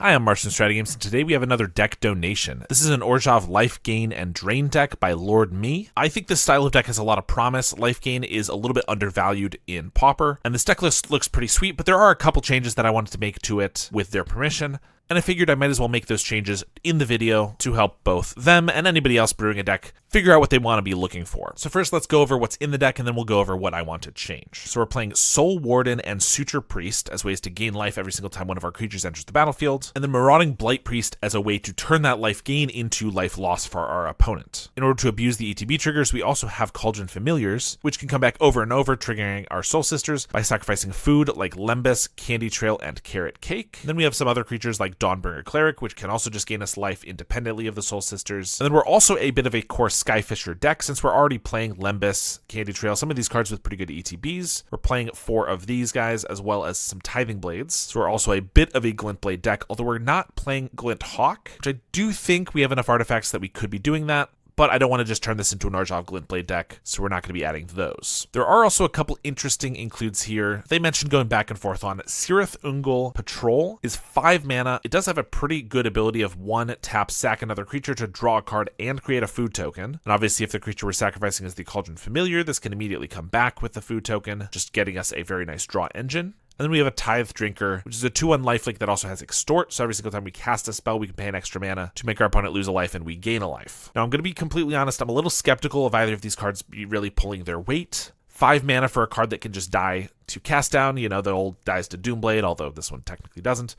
Hi, I'm Marsh from StrataGames, and today we have another deck donation. This is an Orzhov Life Gain and Drain deck by Lord Me. I think this style of deck has a lot of promise. Life Gain is a little bit undervalued in Pauper, and this deck list looks pretty sweet, but there are a couple changes that I wanted to make to it with their permission. And I figured I might as well make those changes in the video to help both them and anybody else brewing a deck figure out what they want to be looking for. So first, let's go over what's in the deck, and then we'll go over what I want to change. So we're playing Soul Warden and Suture Priest as ways to gain life every single time one of our creatures enters the battlefield, and then Marauding Blight Priest as a way to turn that life gain into life loss for our opponent. In order to abuse the ETB triggers, we also have Cauldron Familiars, which can come back over and over, triggering our Soul Sisters by sacrificing food like Lembas, Candy Trail, and Carrot Cake. And then we have some other creatures like Dawnbringer Cleric, which can also just gain us life independently of the Soul Sisters. And then we're also a bit of a core Skyfisher deck, since we're already playing Lembas, Candy Trail, some of these cards with pretty good ETBs. We're playing 4 of these guys, as well as some Tithing Blades. So we're also a bit of a Glint Blade deck, although we're not playing Glint Hawk, which I do think we have enough artifacts that we could be doing that. But I don't want to just turn this into an Orzhov Glintblade deck, so we're not going to be adding those. There are also a couple interesting includes here. They mentioned going back and forth on Cirith Ungol Patrol is 5 mana. It does have a pretty good ability of 1 tap, sack another creature to draw a card and create a food token. And obviously if the creature we're sacrificing is the Cauldron Familiar, this can immediately come back with the food token, just getting us a very nice draw engine. And then we have a Tithe Drinker, which is a 2/1 lifelink that also has Extort, so every single time we cast a spell, we can pay an extra mana to make our opponent lose a life and we gain a life. Now, I'm going to be completely honest, I'm a little skeptical of either of these cards be really pulling their weight. 5 mana for a card that can just die to cast down, you know, the old dies to Doomblade, although this one technically doesn't,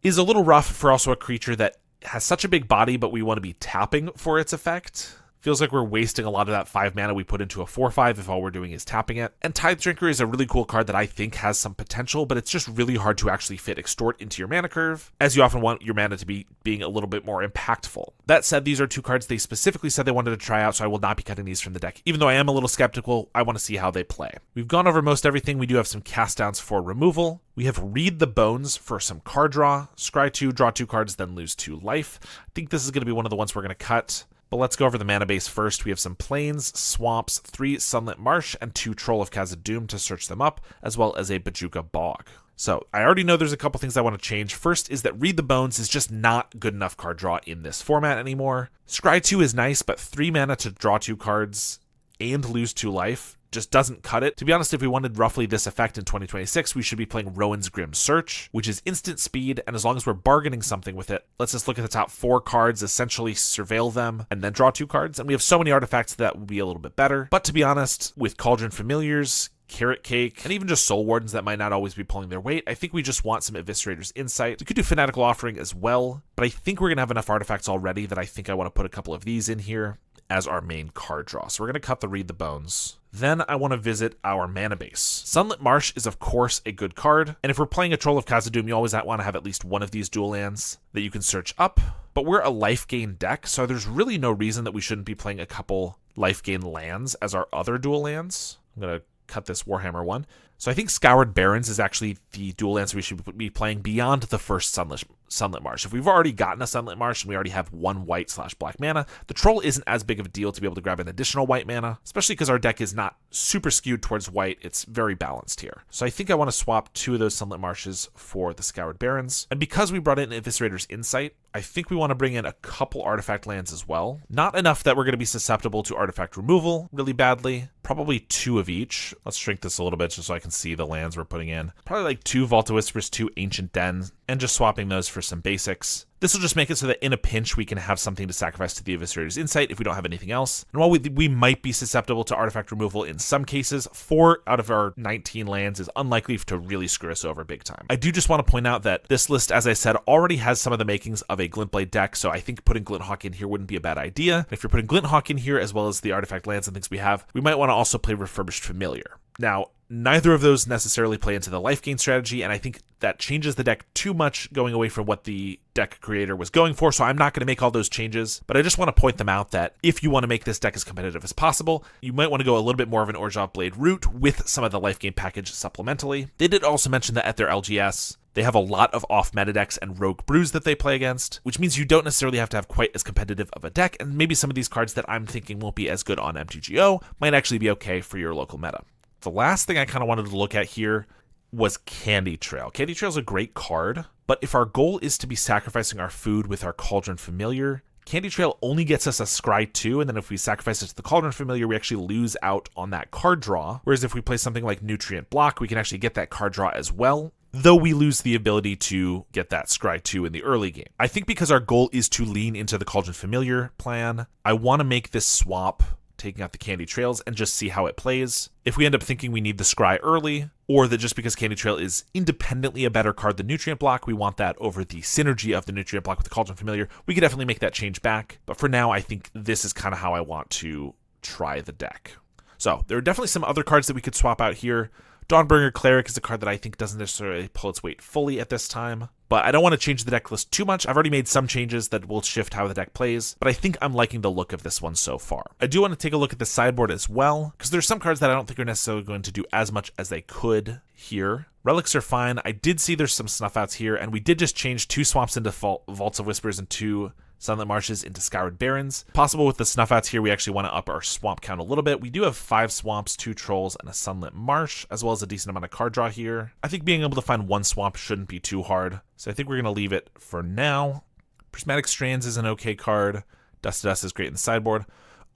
is a little rough for also a creature that has such a big body, but we want to be tapping for its effect. Feels like we're wasting a lot of that 5 mana we put into a 4/5 if all we're doing is tapping it. And Tithe Drinker is a really cool card that I think has some potential, but it's just really hard to actually fit Extort into your mana curve, as you often want your mana to be being a little bit more impactful. That said, these are 2 cards they specifically said they wanted to try out, so I will not be cutting these from the deck. Even though I am a little skeptical, I want to see how they play. We've gone over most everything. We do have some cast downs for removal. We have Read the Bones for some card draw. Scry 2, draw 2 cards, then lose 2 life. I think this is going to be one of the ones we're going to cut. But let's go over the mana base first. We have some Plains, Swamps, 3 Sunlit Marsh, and 2 Troll of Khazad-dûm to search them up, as well as a Bojuka Bog. So I already know there's a couple things I want to change. First is that Read the Bones is just not good enough card draw in this format anymore. Scry 2 is nice, but 3 mana to draw 2 cards and lose 2 life just doesn't cut it. To be honest, if we wanted roughly this effect in 2026, we should be playing Rowan's Grim Search, which is instant speed, and as long as we're bargaining something with it, let's just look at the top 4 cards, essentially surveil them, and then draw 2 cards, and we have so many artifacts that would be a little bit better. But to be honest, with Cauldron Familiars, Carrot Cake, and even just Soul Wardens that might not always be pulling their weight, I think we just want some Eviscerator's Insight. We could do Fanatical Offering as well, but I think we're going to have enough artifacts already that I think I want to put a couple of these in here as our main card draw. So we're going to cut the Read the Bones. Then I want to visit our mana base. Sunlit Marsh is of course a good card, and if we're playing a Troll of Khazad-dûm, you always want to have at least one of these dual lands that you can search up. But we're a life gain deck, so there's really no reason that we shouldn't be playing a couple life gain lands as our other dual lands. I'm going to cut this Warhammer one. So I think Scoured Barrens is actually the dual lands we should be playing beyond the first Sunlit Marsh. If we've already gotten a Sunlit Marsh and we already have 1 white/black mana, the Troll isn't as big of a deal to be able to grab an additional white mana, especially because our deck is not super skewed towards white. It's very balanced here. So I think I want to swap 2 of those Sunlit Marshes for the Scoured Barrens. And because we brought in Eviscerator's Insight, I think we want to bring in a couple artifact lands as well. Not enough that we're going to be susceptible to artifact removal really badly. Probably 2 of each. Let's shrink this a little bit just so I can see the lands we're putting in. Probably like 2 Vault of Whispers, 2 Ancient Den, and just swapping those for some basics. This will just make it so that in a pinch, we can have something to sacrifice to the Eviscerator's Insight if we don't have anything else. And while we might be susceptible to artifact removal in some cases, 4 out of our 19 lands is unlikely to really screw us over big time. I do just want to point out that this list, as I said, already has some of the makings of a Glintblade deck, so I think putting Glinthawk in here wouldn't be a bad idea. If you're putting Glinthawk in here, as well as the artifact lands and things we have, we might want to also play Refurbished Familiar. Now, neither of those necessarily play into the life gain strategy, and I think that changes the deck too much going away from what the deck creator was going for, so I'm not going to make all those changes, but I just want to point them out that if you want to make this deck as competitive as possible, you might want to go a little bit more of an Orzhov Blade route with some of the life gain package supplementally. They did also mention that at their LGS, they have a lot of off-meta decks and rogue brews that they play against, which means you don't necessarily have to have quite as competitive of a deck, and maybe some of these cards that I'm thinking won't be as good on MTGO might actually be okay for your local meta. The last thing I kind of wanted to look at here was Candy Trail. Candy Trail is a great card, but if our goal is to be sacrificing our food with our Cauldron Familiar, Candy Trail only gets us a Scry 2, and then if we sacrifice it to the Cauldron Familiar, we actually lose out on that card draw. Whereas if we play something like Nutrient Block, we can actually get that card draw as well, though we lose the ability to get that Scry 2 in the early game. I think because our goal is to lean into the Cauldron Familiar plan, I want to make this swap, taking out the Candy Trails, and just see how it plays. If we end up thinking we need the Scry early, or that just because Candy Trail is independently a better card than Nutrient Block, we want that over the synergy of the Nutrient Block with the Cauldron Familiar, we could definitely make that change back. But for now, I think this is kind of how I want to try the deck. So there are definitely some other cards that we could swap out here. Dawnbringer Cleric is a card that I think doesn't necessarily pull its weight fully at this time, but I don't want to change the deck list too much. I've already made some changes that will shift how the deck plays, but I think I'm liking the look of this one so far. I do want to take a look at the sideboard as well, because there's some cards that I don't think are necessarily going to do as much as they could here. Relics are fine. I did see there's some snuff outs here, and we did just change 2 swamps into Vaults of Whispers and 2 Sunlit Marshes into Scoured Barrens. Possible with the snuff outs here, we actually want to up our swamp count a little bit. We do have 5 swamps, 2 trolls, and a Sunlit Marsh, as well as a decent amount of card draw here. I think being able to find 1 swamp shouldn't be too hard, so I think we're going to leave it for now. Prismatic Strands is an okay card. Dust to Dust is great in the sideboard.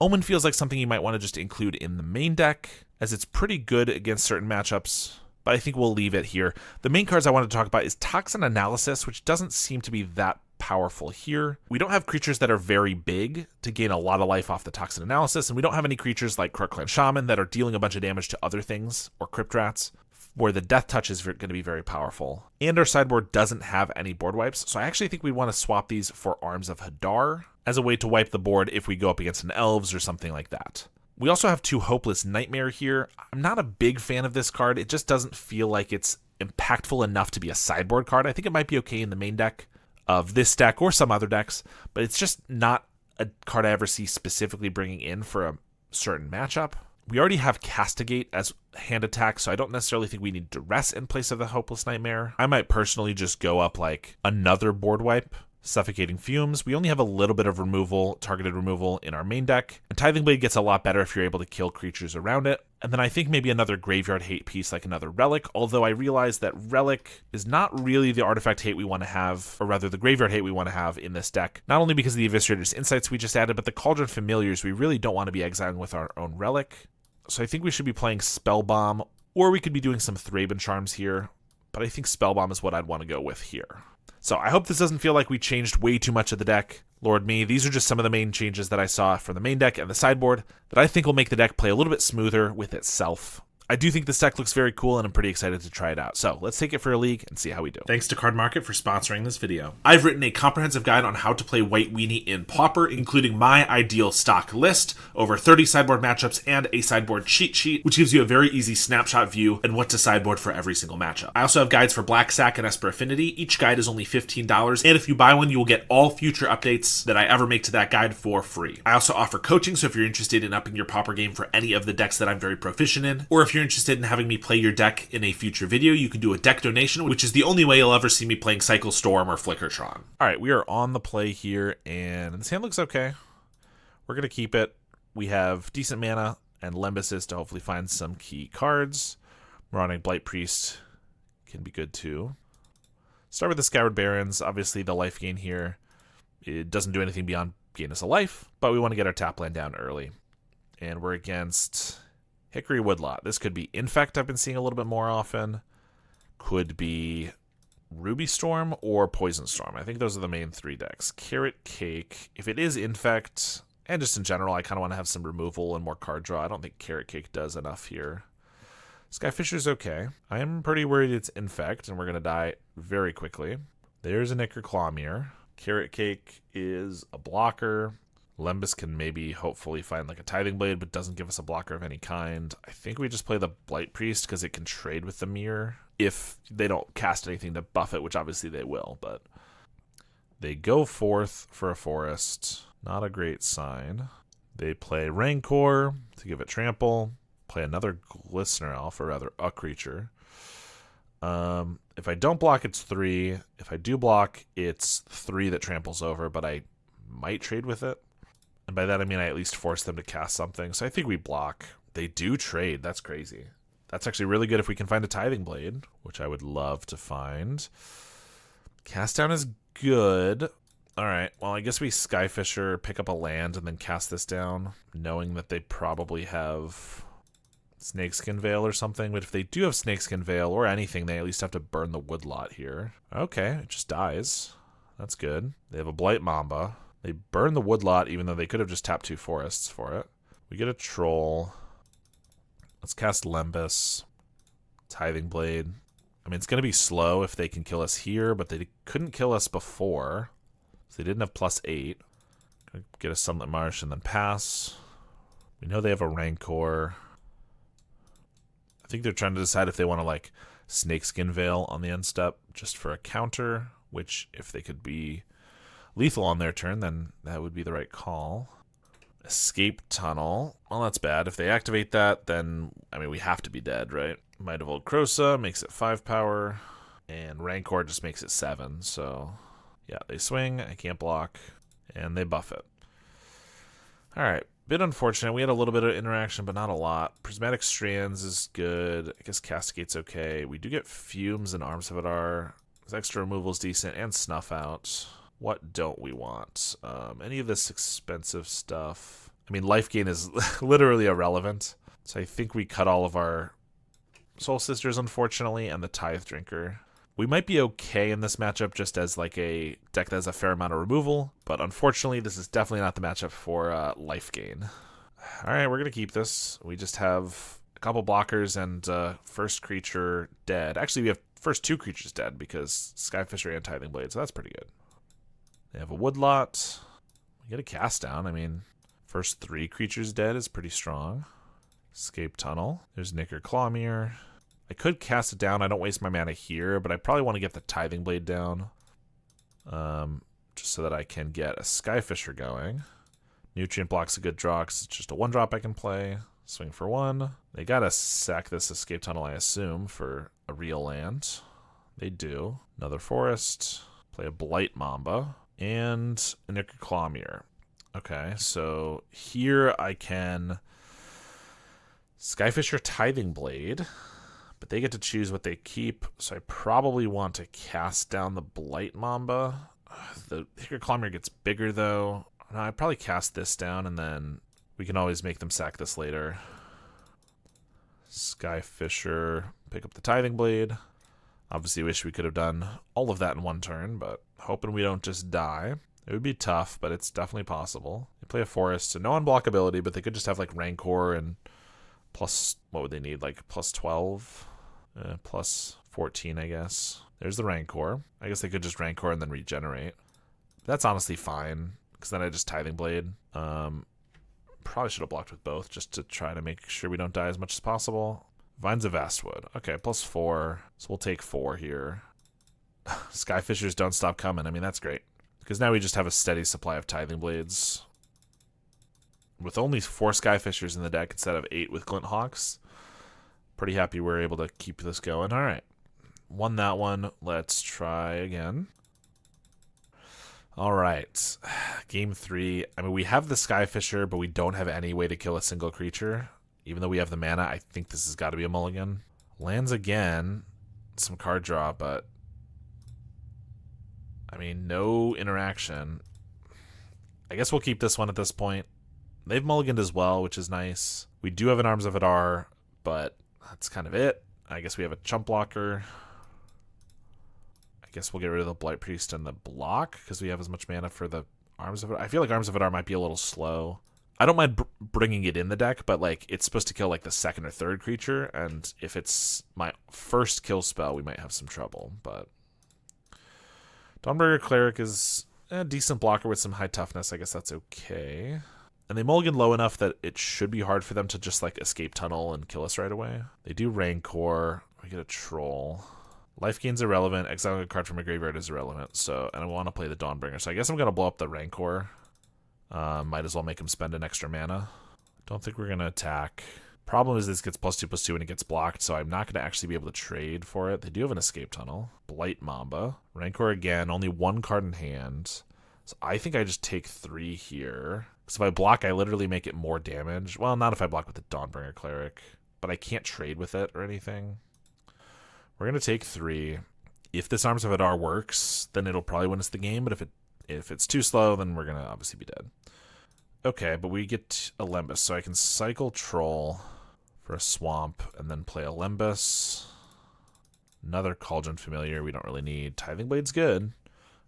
Omen feels like something you might want to just include in the main deck, as it's pretty good against certain matchups, but I think we'll leave it here. The main cards I wanted to talk about is Toxin Analysis, which doesn't seem to be that powerful here. We don't have creatures that are very big to gain a lot of life off the Toxin Analysis, and we don't have any creatures like Crook Clan Shaman that are dealing a bunch of damage to other things, or Crypt Rats, where the Death Touch is going to be very powerful. And our sideboard doesn't have any board wipes, so I actually think we want to swap these for Arms of Hadar as a way to wipe the board if we go up against an Elves or something like that. We also have 2 Hopeless Nightmare here. I'm not a big fan of this card. It just doesn't feel like it's impactful enough to be a sideboard card. I think it might be okay in the main deck of this deck or some other decks, but it's just not a card I ever see specifically bringing in for a certain matchup. We already have Castigate as hand attack, so I don't necessarily think we need Duress in place of the Hopeless Nightmare. I might personally just go up like another board wipe, Suffocating Fumes. We only have a little bit of removal, targeted removal in our main deck, and Tithing Blade gets a lot better if you're able to kill creatures around it. And then I think maybe another Graveyard Hate piece like another Relic, although I realize that Relic is not really the artifact hate we want to have, or rather the Graveyard Hate we want to have in this deck, not only because of the Eviscerator's Insights we just added, but the Cauldron Familiars we really don't want to be exiling with our own Relic. So I think we should be playing Spellbomb, or we could be doing some Thraben Charms here, but I think Spellbomb is what I'd want to go with here. So I hope this doesn't feel like we changed way too much of the deck. Lord me, these are just some of the main changes that I saw from the main deck and the sideboard that I think will make the deck play a little bit smoother with itself. I do think this deck looks very cool, and I'm pretty excited to try it out. So let's take it for a league and see how we do. Thanks to Card Market for sponsoring this video. I've written a comprehensive guide on how to play White Weenie in Pauper, including my ideal stock list, over 30 sideboard matchups, and a sideboard cheat sheet, which gives you a very easy snapshot view and what to sideboard for every single matchup. I also have guides for Black Sack and Esper Affinity. Each guide is only $15, and if you buy one, you will get all future updates that I ever make to that guide for free. I also offer coaching, so if you're interested in upping your Pauper game for any of the decks that I'm very proficient in, or if you're interested in having me play your deck in a future video, you can do a deck donation, which is the only way you'll ever see me playing Cycle Storm or Flickertron. Alright, we are on the play here, and this hand looks okay. We're going to keep it. We have decent mana and Limbuses to hopefully find some key cards. Moronic Blight Priest can be good too. Start with the Scoured Barrens. Obviously the life gain here, it doesn't do anything beyond gain us a life, but we want to get our tap land down early. And we're against Hickory Woodlot. This could be Infect I've been seeing a little bit more often. Could be Ruby Storm or Poison Storm. I think those are the main 3 decks. Carrot Cake. If it is Infect, and just in general, I kind of want to have some removal and more card draw. I don't think Carrot Cake does enough here. Skyfisher's okay. I am pretty worried it's Infect, and we're going to die very quickly. There's a Ichor Clawmere. Carrot Cake is a blocker. Lembas can maybe hopefully find like a Tithing Blade, but doesn't give us a blocker of any kind. I think we just play the Blight Priest because it can trade with the mirror if they don't cast anything to buff it, which obviously they will, but they go forth for a forest. Not a great sign. They play Rancor to give it trample. Play another Glistener Elf, or rather a creature. If I don't block, it's 3. If I do block, it's 3 that tramples over, but I might trade with it. And by that I mean I at least force them to cast something. So I think we block. They do trade. That's crazy. That's actually really good if we can find a Tithing Blade, which I would love to find. Cast down is good. All right, well, I guess we Skyfisher, pick up a land, and then cast this down, knowing that they probably have Snakeskin Veil or something. But if they do have Snakeskin Veil or anything, they at least have to burn the Woodlot here. Okay, it just dies. That's good. They have a Blight Mamba. They burn the Woodlot, even though they could have just tapped 2 forests for it. We get a Troll. Let's cast Lembas. Tithing Blade. I mean, it's going to be slow if they can kill us here, but they couldn't kill us before. So they didn't have +8. Get a Sunlit Marsh and then pass. We know they have a Rancor. I think they're trying to decide if they want to, like, Snakeskin Veil on the end step just for a counter, which, if they could be lethal on their turn, then that would be the right call. Escape Tunnel. Well, that's bad. If they activate that, then, I mean, we have to be dead, right? Might of Old Krosa makes it 5 power, and Rancor just makes it 7, so yeah, they swing, I can't block, and they buff it. Alright, bit unfortunate. We had a little bit of interaction, but not a lot. Prismatic Strands is good. I guess Cascade's okay. We do get Fumes and Arms of Adar. His extra removal is decent, and Snuff Out. What don't we want? Any of this expensive stuff. I mean, life gain is literally irrelevant, so I think we cut all of our Soul Sisters, unfortunately, and the Tithe Drinker. We might be okay in this matchup just as like a deck that has a fair amount of removal, but unfortunately this is definitely not the matchup for life gain. Alright, we're going to keep this. We just have a couple blockers and first creature dead. Actually, we have first 2 creatures dead because Skyfisher and Tithing Blade, so that's pretty good. They have a Woodlot. We get a cast down. I mean, first 3 creatures dead is pretty strong. Escape Tunnel. There's Nicker Clawmere. I could cast it down. I don't waste my mana here, but I probably want to get the Tithing Blade down. Just so that I can get a Skyfisher going. Nutrient Block's a good draw because it's just a 1-drop I can play. Swing for 1. They gotta sack this Escape Tunnel, I assume, for a real land. They do. Another Forest. Play a Blight Mamba. And a Nicker Clawmere. Okay, so here I can Skyfisher Tithing Blade, but they get to choose what they keep, so I probably want to cast down the Blight Mamba. The Nicker Clawmere gets bigger, though. No, I'd probably cast this down, and then we can always make them sack this later. Skyfisher, pick up the Tithing Blade. Obviously, wish we could have done all of that in one turn, but hoping we don't just die. It would be tough, but it's definitely possible. They play a Forest, so no unblockability, but they could just have, like, Rancor and plus, what would they need, like, plus 12? Plus 14, I guess. There's the Rancor. I guess they could just Rancor and then regenerate. That's honestly fine, because then I just Tithing Blade. Probably should have blocked with both, just to try to make sure we don't die as much as possible. Vines of Vastwood. Okay, plus 4, so we'll take 4 here. Skyfishers don't stop coming. I mean, that's great. Because now we just have a steady supply of Tithing Blades. With only 4 Skyfishers in the deck instead of 8 with Glint Hawks. Pretty happy we're able to keep this going. Alright. Won that one. Let's try again. Alright. Game 3. I mean, we have the Skyfisher, but we don't have any way to kill a single creature. Even though we have the mana, I think this has got to be a mulligan. Lands again. Some card draw, but I mean, no interaction. I guess we'll keep this one at this point. They've mulliganed as well, which is nice. We do have an Arms of Adar, but that's kind of it. I guess we have a Chump Blocker. I guess we'll get rid of the Blight Priest and the block, because we have as much mana for the Arms of Adar. I feel like Arms of Adar might be a little slow. I don't mind bringing it in the deck, but like it's supposed to kill like the 2nd or 3rd creature, and if it's my first kill spell, we might have some trouble, but Dawnbringer Cleric is a decent blocker with some high toughness. I guess that's okay. And they mulligan low enough that it should be hard for them to just like escape tunnel and kill us right away. They do Rancor. We get a Troll. Life gain's irrelevant. Exiling a card from a graveyard is irrelevant. So, and I want to play the Dawnbringer. So I guess I'm going to blow up the Rancor. Might as well make him spend an extra mana. Don't think we're going to attack. Problem is this gets +2/+2 when it gets blocked, so I'm not going to actually be able to trade for it. They do have an escape tunnel. Blight Mamba. Rancor again, only 1 card in hand. So I think I just take 3 here. Because if I block, I literally make it more damage. Well, not if I block with the Dawnbringer Cleric. but I can't trade with it or anything. We're going to take 3. If this Arms of Hadar works, then it'll probably win us the game, but if it's too slow, then we're going to obviously be dead. Okay, but we get a Lembas, so I can cycle Troll for a Swamp, and then play a Lembas. Another Cauldron Familiar we don't really need. Tithing Blade's good.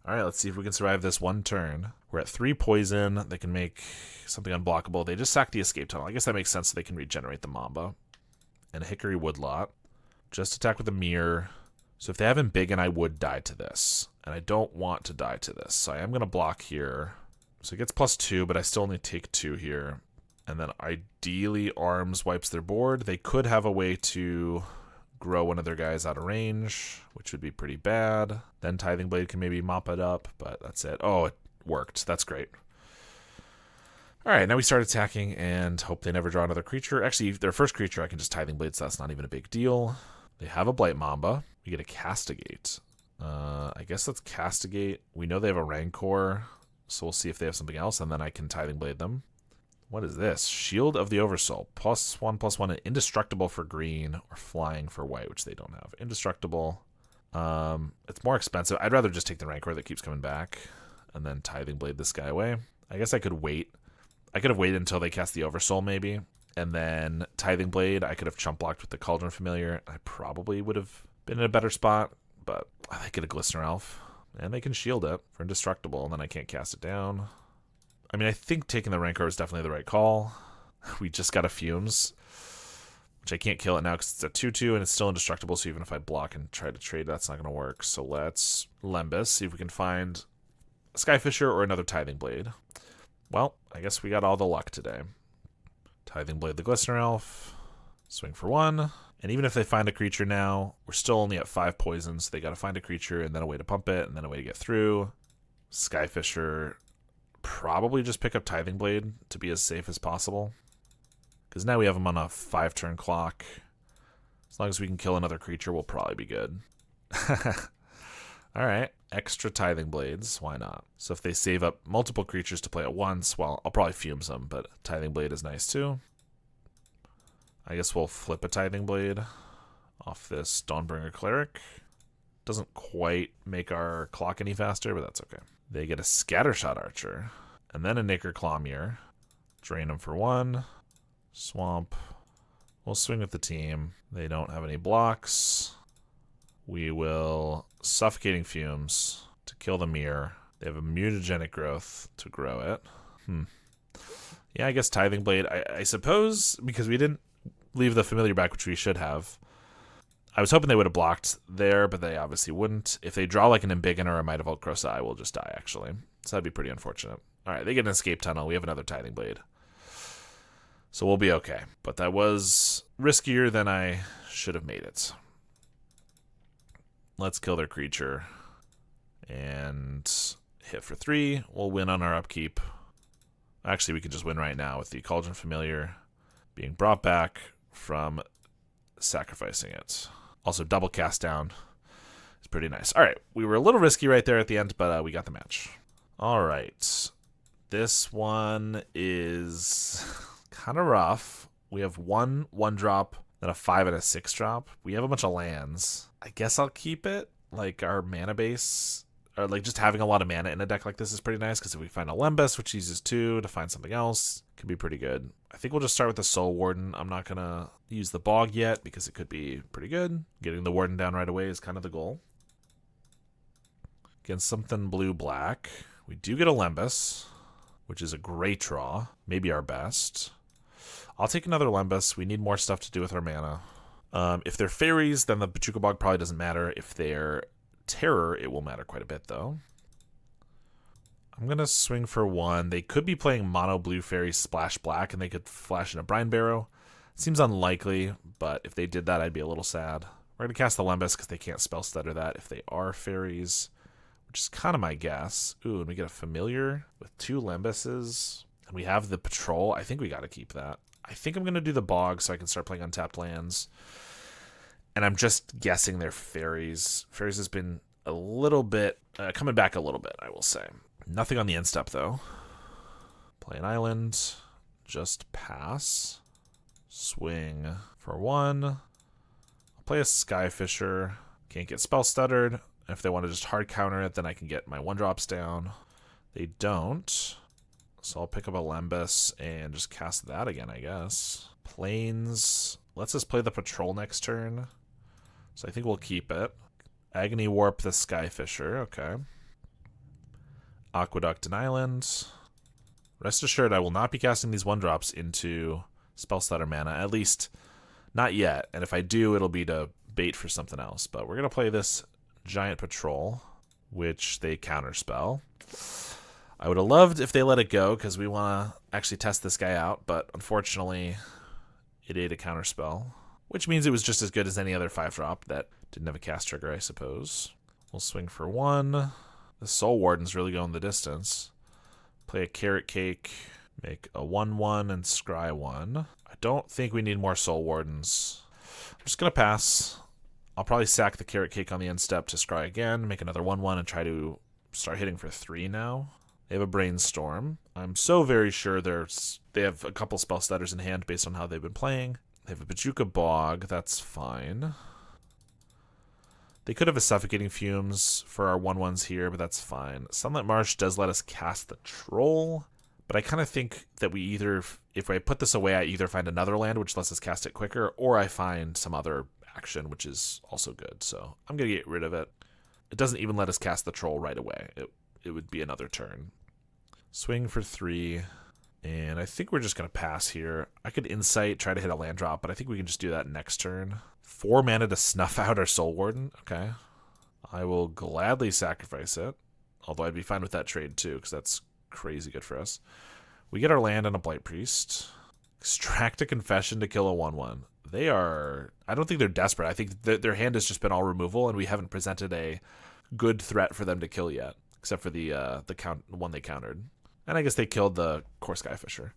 Alright, let's see if we can survive this one turn. We're at 3 poison. They can make something unblockable. They just sack the Escape Tunnel. I guess that makes sense so they can regenerate the Mamba. And a Hickory Woodlot. Just attack with a Mirror. So if they have Embiggen, I would die to this. And I don't want to die to this. So I am going to block here. So it gets +2, but I still only take 2 here. And then ideally Arms wipes their board. They could have a way to grow one of their guys out of range, which would be pretty bad. Then Tithing Blade can maybe mop it up, but that's it. Oh, it worked. That's great. All right, now we start attacking and hope they never draw another creature. Actually, their first creature I can just Tithing Blade, so that's not even a big deal. They have a Blight Mamba. We get a Castigate. I guess that's Castigate. We know they have a Rancor, so we'll see if they have something else, and then I can Tithing Blade them. What is this? Shield of the Oversoul. +1/+1 and indestructible for green or flying for white, which they don't have. Indestructible. It's more expensive. I'd rather just take the Rancor that keeps coming back and then Tithing Blade this guy away. I guess I could wait. I could have waited until they cast the Oversoul maybe, and then Tithing Blade. I could have chump blocked with the Cauldron Familiar. I probably would have been in a better spot, but I get a Glistener Elf, and they can shield it for indestructible, and then I can't cast it down. I mean, I think taking the Rancor is definitely the right call. We just got a Fumes, which I can't kill it now because it's a 2/2 and it's still indestructible, so even if I block and try to trade, that's not going to work. So let's Lembas, see if we can find a Skyfisher or another Tithing Blade. Well, I guess we got all the luck today. Tithing Blade the Glistener Elf, swing for 1. And even if they find a creature now, we're still only at 5 poisons. So they got to find a creature and then a way to pump it and then a way to get through. Skyfisher, probably just pick up Tithing Blade to be as safe as possible. Because now we have them on a 5-turn clock. As long as we can kill another creature, we'll probably be good. Alright, extra Tithing Blades, why not? So if they save up multiple creatures to play at once, well, I'll probably Fumes them, but Tithing Blade is nice too. I guess we'll flip a Tithing Blade off this Dawnbringer Cleric. Doesn't quite make our clock any faster, but that's okay. They get a Scattershot Archer, and then a Nacre Clawmere. Drain them for 1. Swamp. We'll swing with the team. They don't have any blocks. We will Suffocating Fumes to kill the Mirror. They have a Mutagenic Growth to grow it. Yeah, I guess Tithing Blade. I suppose, because we didn't leave the Familiar back, which we should have. I was hoping they would have blocked there, but they obviously wouldn't. If they draw like an Embiggen or a Might of Old Crosa, I will just die, actually. So that'd be pretty unfortunate. All right, they get an Escape Tunnel. We have another Tithing Blade. So we'll be okay. But that was riskier than I should have made it. Let's kill their creature. And hit for 3. We'll win on our upkeep. Actually, we could just win right now with the Cauldron Familiar being brought back from sacrificing it. Also, double cast down is pretty nice. All right, we were a little risky right there at the end, but we got the match. All right, this one is kind of rough. We have one drop, then a 5 and a 6 drop. We have a bunch of lands. I guess I'll keep it. Like our mana base, or like just having a lot of mana in a deck like this is pretty nice, because if we find a Lembas, which uses 2 to find something else, could be pretty good. I think we'll just start with the Soul Warden. I'm not going to use the Bog yet because it could be pretty good. Getting the Warden down right away is kind of the goal. Against something blue-black, we do get a Lembas, which is a great draw. Maybe our best. I'll take another Lembas. We need more stuff to do with our mana. If they're fairies, then the Pachuca Bog probably doesn't matter. If they're Terror, it will matter quite a bit, though. I'm going to swing for 1. They could be playing mono blue fairy splash black, and they could flash in a Brine Barrow. Seems unlikely, but if they did that, I'd be a little sad. We're going to cast the Lembas because they can't spell stutter that if they are fairies, which is kind of my guess. Ooh, and we get a Familiar with 2 Lembases, and we have the Patrol. I think we got to keep that. I think I'm going to do the Bog so I can start playing untapped lands. And I'm just guessing they're fairies. Fairies has been a little bit, coming back a little bit, I will say. Nothing on the end step, though. Play an island. Just pass. Swing for 1. I'll play a Skyfisher. Can't get spell stuttered. If they want to just hard counter it, then I can get my 1-drops down. They don't. So I'll pick up a Lembas and just cast that again, I guess. Plains. Let's just play the Patrol next turn. So I think we'll keep it. Agony Warp the Skyfisher. Okay. Aqueduct and Island. Rest assured, I will not be casting these 1-drops into spell stutter mana. At least, not yet. And if I do, it'll be to bait for something else. But we're going to play this Giant Patrol, which they counterspell. I would have loved if they let it go, because we want to actually test this guy out. But unfortunately, it ate a counterspell, which means it was just as good as any other 5-drop that didn't have a cast trigger, I suppose. We'll swing for 1. The Soul Warden's really going the distance. Play a Carrot Cake, make a 1/1 and scry 1. I don't think we need more Soul Wardens. I'm just going to pass. I'll probably sack the Carrot Cake on the end step to scry again, make another 1/1 and try to start hitting for 3 now. They have a Brainstorm. I'm so very sure they have a couple spell stutters in hand based on how they've been playing. They have a Bajuka Bog. That's fine. They could have a Suffocating Fumes for our 1/1s here, but that's fine. Sunlit Marsh does let us cast the Troll, but I kind of think that we either, if I put this away, I either find another land, which lets us cast it quicker, or I find some other action, which is also good. So I'm going to get rid of it. It doesn't even let us cast the Troll right away. It would be another turn. Swing for 3, and I think we're just going to pass here. I could Insight, try to hit a land drop, but I think we can just do that next turn. 4 mana to snuff out our Soul Warden. Okay. I will gladly sacrifice it, although I'd be fine with that trade too, because that's crazy good for us. We get our land and a Blight Priest. Extract a Confession to kill a 1/1. They are... I don't think they're desperate. I think their hand has just been all removal, and we haven't presented a good threat for them to kill yet, except for the one they countered. And I guess they killed the core Skyfisher.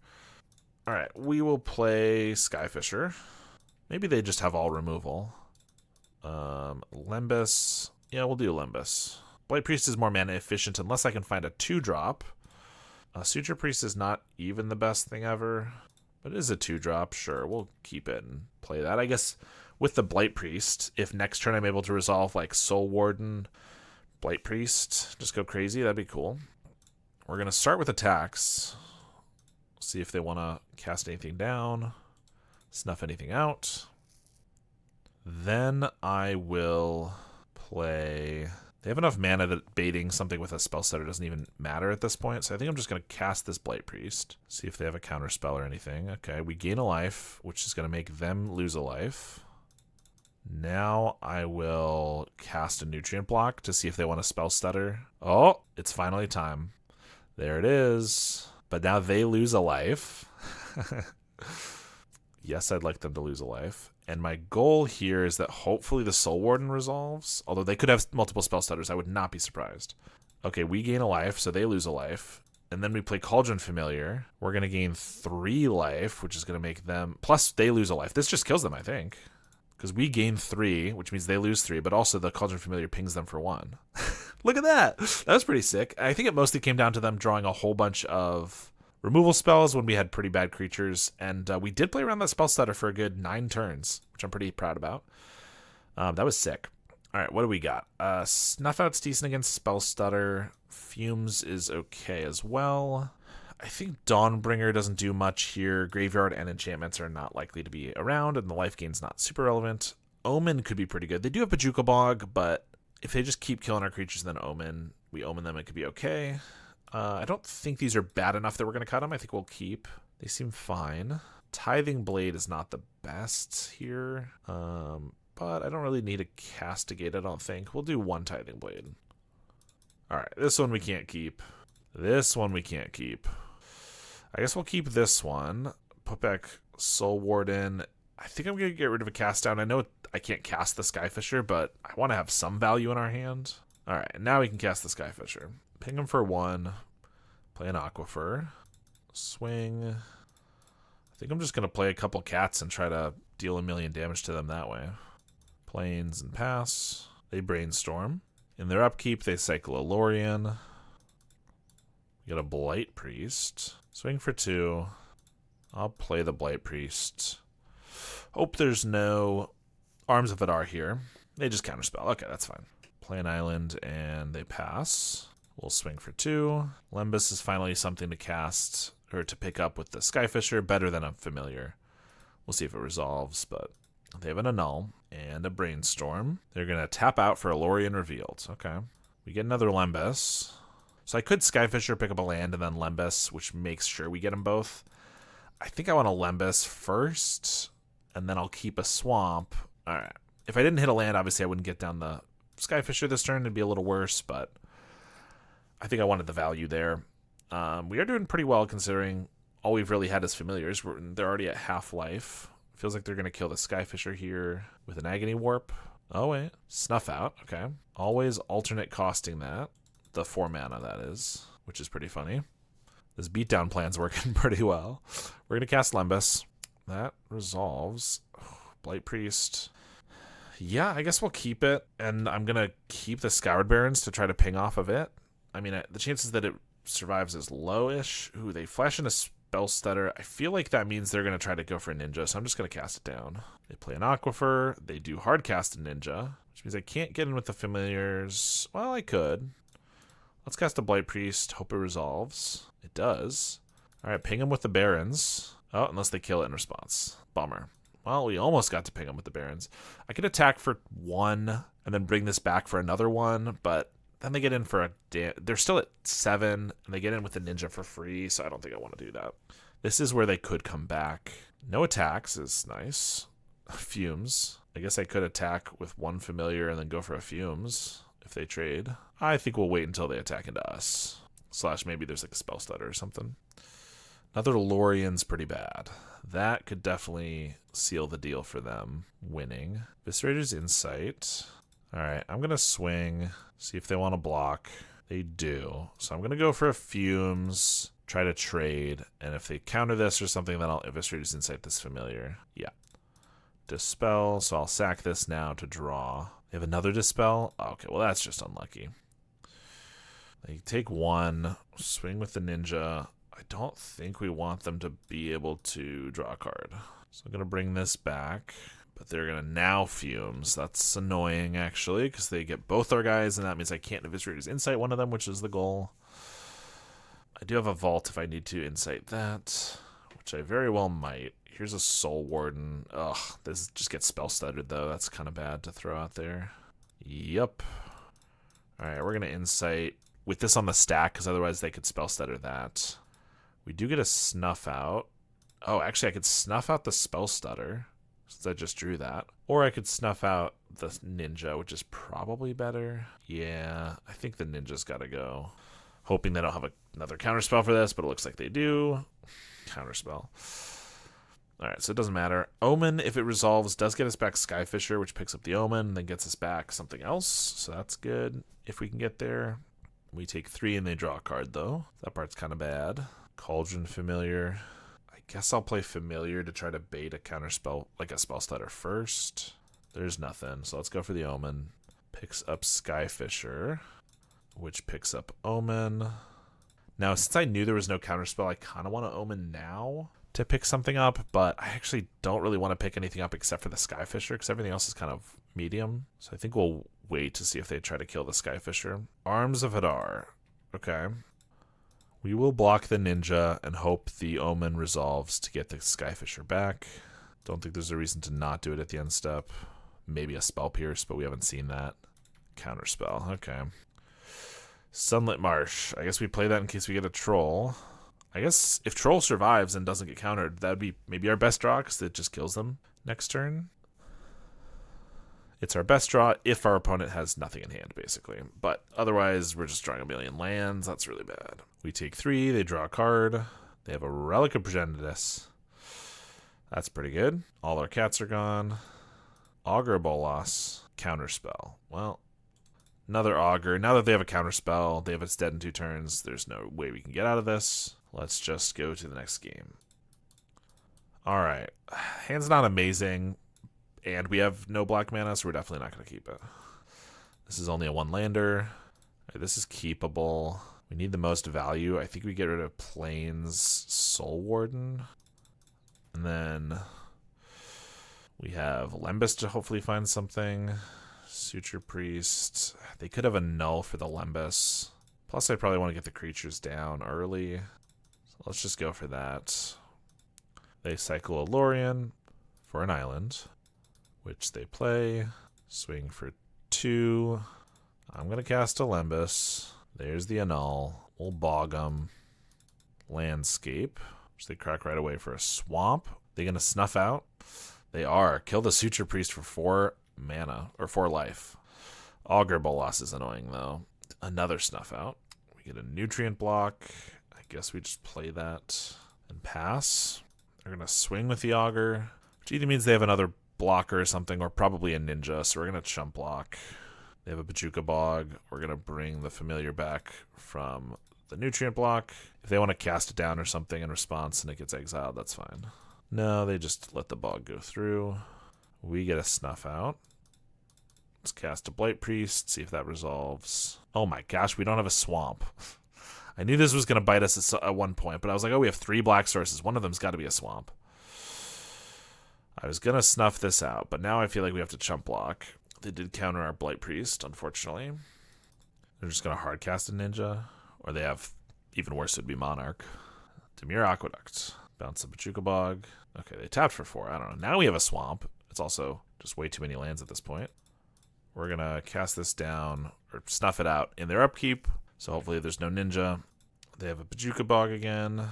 All right, we will play Skyfisher. Maybe they just have all removal. Lembas. Yeah, we'll do Lembas. Blight Priest is more mana efficient unless I can find a 2-drop. Suture Priest is not even the best thing ever, but it is a 2-drop. Sure, we'll keep it and play that. I guess with the Blight Priest, if next turn I'm able to resolve like Soul Warden, Blight Priest, just go crazy, that'd be cool. We're going to start with attacks. See if they want to cast anything down, snuff anything out. Then I will play... They have enough mana that baiting something with a spell setter doesn't even matter at this point, so I think I'm just going to cast this Blight Priest. See if they have a counter spell or anything. Okay, we gain a life, which is going to make them lose a life. Now I will cast a Nutrient Block to see if they want to spell stutter. Oh, it's finally time. There it is. But now they lose a life. Yes, I'd like them to lose a life. And my goal here is that hopefully the Soul Warden resolves. Although they could have multiple spell stutters, I would not be surprised. Okay, we gain a life, so they lose a life. And then we play Cauldron Familiar. We're going to gain 3 life, which is going to make them... Plus, they lose a life. This just kills them, I think. Because we gain 3, which means they lose 3, but also the Cauldron Familiar pings them for 1. Look at that! That was pretty sick. I think it mostly came down to them drawing a whole bunch of removal spells when we had pretty bad creatures, and we did play around that spell stutter for a good 9 turns, which I'm pretty proud about. That was sick. Alright, what do we got? Snuff Out's decent against spell stutter. Fumes is okay as well. I think Dawnbringer doesn't do much here. Graveyard and enchantments are not likely to be around, and the life gain's not super relevant. Omen could be pretty good. They do have Bajuka Bog, but if they just keep killing our creatures, then we omen them, it could be okay. I don't think these are bad enough that we're going to cut them. I think we'll keep. They seem fine. Tithing Blade is not the best here, but I don't really need a Castigate, I don't think. We'll do 1 Tithing Blade. All right, this one we can't keep. This one we can't keep. I guess we'll keep this one. Put back Soul Warden. I think I'm going to get rid of a cast down. I know I can't cast the Skyfisher, but I want to have some value in our hand. All right, now we can cast the Skyfisher. Ping him for 1. Play an Aquifer. Swing. I think I'm just going to play a couple cats and try to deal 1,000,000 damage to them that way. Plains and pass. They Brainstorm. In their upkeep, they cycle a Lorien. We get a Blight Priest. Swing for 2. I'll play the Blight Priest. Hope there's no Arms of Adar here. They just counterspell. Okay, that's fine. Play an island, and they pass. We'll swing for 2. Lembas is finally something to cast, or to pick up with the Skyfisher, better than a Familiar. We'll see if it resolves, but they have an Annul and a Brainstorm. They're going to tap out for a Lorien Revealed. Okay. We get another Lembas. So I could Skyfisher, pick up a land, and then Lembas, which makes sure we get them both. I think I want a Lembas first, and then I'll keep a Swamp. All right. If I didn't hit a land, obviously I wouldn't get down the Skyfisher this turn. It'd be a little worse, but I think I wanted the value there. We are doing pretty well considering all we've really had is Familiars. They're already at half-life. Feels like they're going to kill the Skyfisher here with an Agony Warp. Oh, wait. Snuff out. Okay. Always alternate costing that. The 4 mana, that is, which is pretty funny. This beatdown plan's working pretty well. We're going to cast Lembas. That resolves. Blight Priest. Yeah, I guess we'll keep it, and I'm going to keep the Scoured Barrens to try to ping off of it. I mean, the chances that it survives is lowish. Ooh, they flash in a Spell Stutter. I feel like that means they're going to try to go for a Ninja, so I'm just going to cast it down. They play an Aquifer. They do hard cast a Ninja, which means I can't get in with the Familiars. Well, I could. Let's cast a Blight Priest. Hope it resolves. It does. All right, ping them with the Barrens. Oh, unless they kill it in response. Bummer. Well, we almost got to ping them with the Barrens. I could attack for 1 and then bring this back for another 1, but then they get in for a... They're still at 7, and they get in with the Ninja for free, so I don't think I want to do that. This is where they could come back. No attacks is nice. Fumes. I guess I could attack with 1 Familiar and then go for a Fumes if they trade. I think we'll wait until they attack into us. / maybe there's like a Spell Stutter or something. Another Lorien's pretty bad. That could definitely seal the deal for them winning. Viscerator's Insight. All right, I'm going to swing, see if they want to block. They do. So I'm going to go for a Fumes, try to trade, and if they counter this or something, then I'll Viscerator's Insight this Familiar. Yeah. Dispel, so I'll sack this now to draw. They have another Dispel? Oh, okay, well that's just unlucky. They take 1, swing with the Ninja. I don't think we want them to be able to draw a card. So I'm going to bring this back, but they're going to now Fumes. That's annoying, actually, because they get both our guys, and that means I can't Viscerator's Insight one of them, which is the goal. I do have a Vault if I need to Insight that, which I very well might. Here's a Soul Warden. Ugh, this just gets Spell Stuttered, though. That's kind of bad to throw out there. Yep. All right, we're going to Insight with this on the stack, because otherwise they could Spell Stutter that. We do get a Snuff Out. Oh, actually, I could Snuff out the Spell Stutter, since I just drew that. Or I could Snuff out the Ninja, which is probably better. Yeah, I think the Ninja's got to go. Hoping they don't have another counterspell for this, but it looks like they do. Counterspell. All right, so it doesn't matter. Omen, if it resolves, does get us back Skyfisher, which picks up the Omen, then gets us back something else. So that's good if we can get there. We take 3 and they draw a card, though. That part's kind of bad. Cauldron Familiar. I guess I'll play Familiar to try to bait a counterspell, like a Spell Stutter first. There's nothing, so let's go for the Omen. Picks up Skyfisher, which picks up Omen. Now, since I knew there was no counterspell, I kind of want to Omen now to pick something up, but I actually don't really want to pick anything up except for the Skyfisher, because everything else is kind of medium. So I think we'll wait to see if they try to kill the Skyfisher. Arms of Hadar. Okay. We will block the Ninja and hope the Omen resolves to get the Skyfisher back. Don't think there's a reason to not do it at the end step. Maybe a Spell Pierce, but we haven't seen that. Counterspell. Okay. Sunlit Marsh. I guess we play that in case we get a Troll. I guess if Troll survives and doesn't get countered, that would be maybe our best draw because it just kills them next turn. It's our best draw if our opponent has nothing in hand, basically. But otherwise, we're just drawing a million lands. That's really bad. We take 3. They draw a card. They have a Relic of Progenitus. That's pretty good. All our cats are gone. Augur Bolas. Counterspell. Well, another Augur. Now that they have a counterspell, they have it's dead in 2 turns. There's no way we can get out of this. Let's just go to the next game. All right. Hand's not amazing, and we have no black mana, so we're definitely not going to keep it. This is only a 1-lander. Right, this is keepable. We need the most value. I think we get rid of Plains Soul Warden. And then We have Lembas to hopefully find something. Suture Priest. They could have a null for the Lembas. Plus, I probably want to get the creatures down early. So let's just go for that. They cycle a Lorien for an island, which they play. Swing for 2. I'm going to cast a Lembas. There's the annul. We'll bog them. Landscape, which they crack right away for a swamp. They going to snuff out? They are. Kill the Suture Priest for 4 mana, or 4 life. Augur Bolas is annoying, though. Another snuff out. We get a nutrient block. I guess we just play that and pass. They're going to swing with the Augur, which either means they have another blocker or something, or probably a ninja, so we're going to chump block. They have a Bajuka Bog. We're going to bring the familiar back from the nutrient block. If they want to cast it down or something in response and it gets exiled, that's fine. No, they just let the bog go through. We get a snuff out. Let's cast a Blight Priest, see if that resolves. Oh my gosh, we don't have a swamp. I knew this was going to bite us at one point, but I was like, oh, we have 3 black sources. One of them's got to be a swamp. I was going to snuff this out, but now I feel like we have to chump block. They did counter our Blight Priest, unfortunately. They're just going to hard cast a ninja, or they have, even worse, it would be Monarch. Dimir Aqueduct. Bounce the Bajuka Bog. Okay, they tapped for 4. I don't know. Now we have a swamp. It's also just way too many lands at this point. We're going to cast this down, or snuff it out in their upkeep. So hopefully there's no ninja. They have a Bajuka Bog again.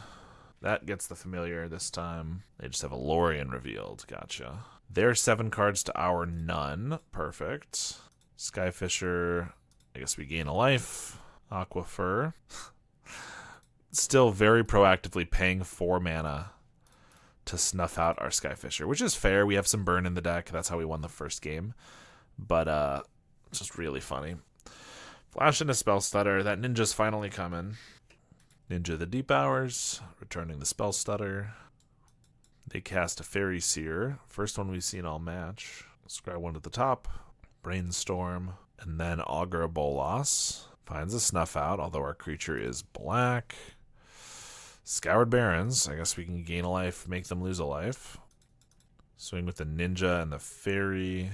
That gets the familiar this time. They just have a Lorien revealed. Gotcha. Their 7 cards to our none. Perfect. Skyfisher. I guess we gain a life. Aquifer. Still very proactively paying 4 mana to snuff out our Skyfisher, which is fair. We have some burn in the deck. That's how we won the first game. But it's just really funny. Flash into Spell Stutter. That ninja's finally coming. Ninja the Deep Hours, returning the Spell Stutter. They cast a Fairy Seer. First one we've seen all match. Scry 1 at the top. Brainstorm. And then Augur Bolas. Finds a snuff out, although our creature is black. Scoured Barrens. I guess we can gain a life, make them lose a life. Swing with the ninja and the fairy.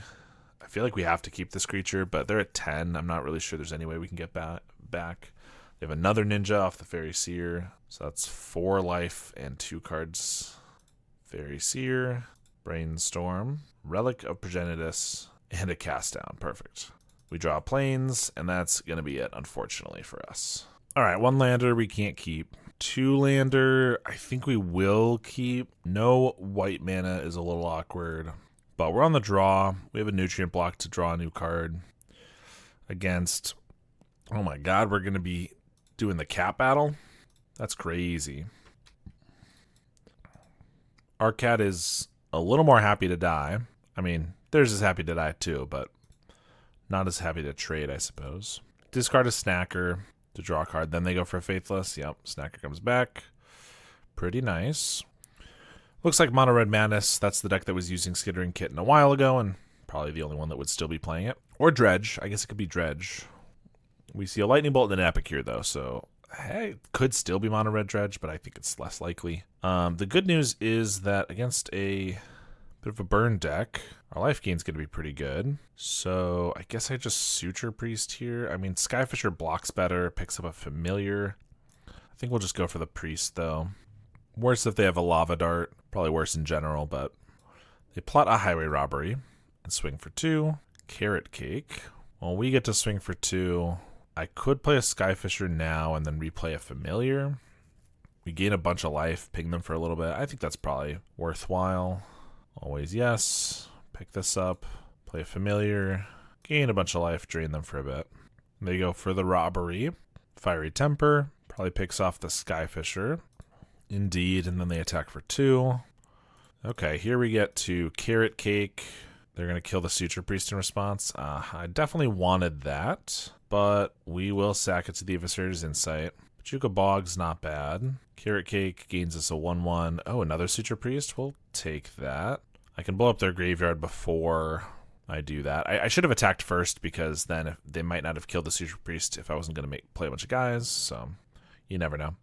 I feel like we have to keep this creature, but they're at 10. I'm not really sure there's any way we can get back. They have another ninja off the Fairy Seer. So that's 4 life and 2 cards. Fairy Seer, Brainstorm, Relic of Progenitus, and a Cast Down. Perfect. We draw planes, and that's going to be it, unfortunately, for us. All right, 1 lander we can't keep. 2 lander, I think we will keep. No white mana is a little awkward. But we're on the draw. We have a nutrient block to draw a new card against. Oh my god, we're going to be doing the cap battle? That's crazy. Our cat is a little more happy to die. I mean, theirs is happy to die too, but not as happy to trade, I suppose. Discard a Snacker to draw a card. Then they go for a Faithless. Yep, Snacker comes back. Pretty nice. Looks like Mono Red Madness. That's the deck that was using Skittering Kitten a while ago, and probably the only one that would still be playing it. Or Dredge. I guess it could be Dredge. We see a Lightning Bolt and an Epic here, though, so hey, it could still be Mono Red Dredge, but I think it's less likely. The good news is that against a bit of a burn deck, our life gain's going to be pretty good. So I guess I just Suture Priest here. I mean, Skyfisher blocks better, picks up a familiar. I think we'll just go for the Priest, though. Worse if they have a Lava Dart. Probably worse in general, but they plot a Highway Robbery and swing for 2. Carrot Cake. Well, we get to swing for 2. I could play a Skyfisher now and then replay a familiar. We gain a bunch of life, ping them for a little bit. I think that's probably worthwhile. Always yes. Pick this up, play a familiar, gain a bunch of life, drain them for a bit. They go for the robbery. Fiery Temper, probably picks off the Skyfisher. Indeed, and then they attack for 2. Okay, here we get to Carrot Cake. They're going to kill the Suture Priest in response. I definitely wanted that, but we will sack it to the Eviscerator's Insight. Bajuka Bog's not bad. Carrot Cake gains us a 1/1. Oh, another Suture Priest? We'll take that. I can blow up their graveyard before I do that. I should have attacked first, because then they might not have killed the Suture Priest if I wasn't going to play a bunch of guys, so you never know.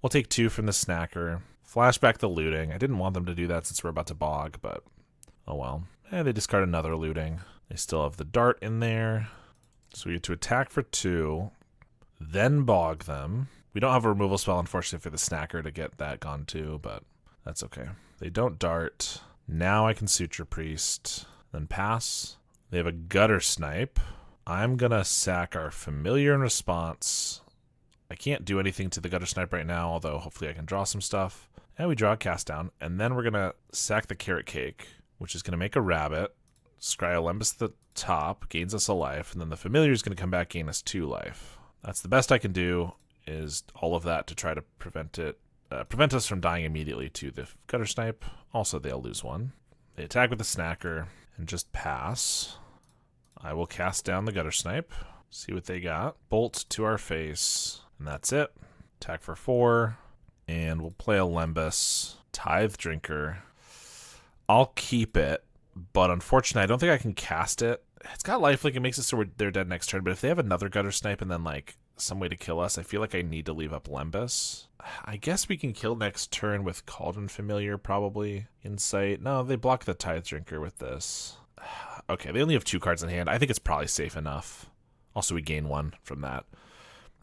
We'll take 2 from the Snacker. Flashback the Looting. I didn't want them to do that since we're about to bog, but Oh well. They discard another looting. They still have the dart in there. So we get to attack for 2, then bog them. We don't have a removal spell, unfortunately, for the snacker to get that gone too, but that's okay. They don't dart. Now I can Suture Priest, then pass. They have a Gutter Snipe. I'm going to sack our Familiar in response. I can't do anything to the Gutter Snipe right now, although hopefully I can draw some stuff. And we draw a Cast Down, and then we're going to sack the Carrot Cake, which is going to make a Rabbit. Scry Olympus at the top, gains us a life, and then the Familiar is going to come back, gain us 2 life. That's the best I can do, is all of that to try to prevent us from dying immediately to the Gutter Snipe. Also, they'll lose 1. They attack with the Snacker and just pass. I will cast down the Gutter Snipe, see what they got. Bolt to our face, and that's it. Attack for 4, and we'll play a Lembas. Tithe Drinker. I'll keep it, but unfortunately, I don't think I can cast it. It's got lifelink, it makes it so they're dead next turn, but if they have another Gutter Snipe and then, like, some way to kill us, I feel like I need to leave up Lembas. I guess we can kill next turn with Cauldron Familiar, probably. Insight. No, they block the Tithe Drinker with this. Okay, they only have 2 cards in hand. I think it's probably safe enough. Also, we gain 1 from that.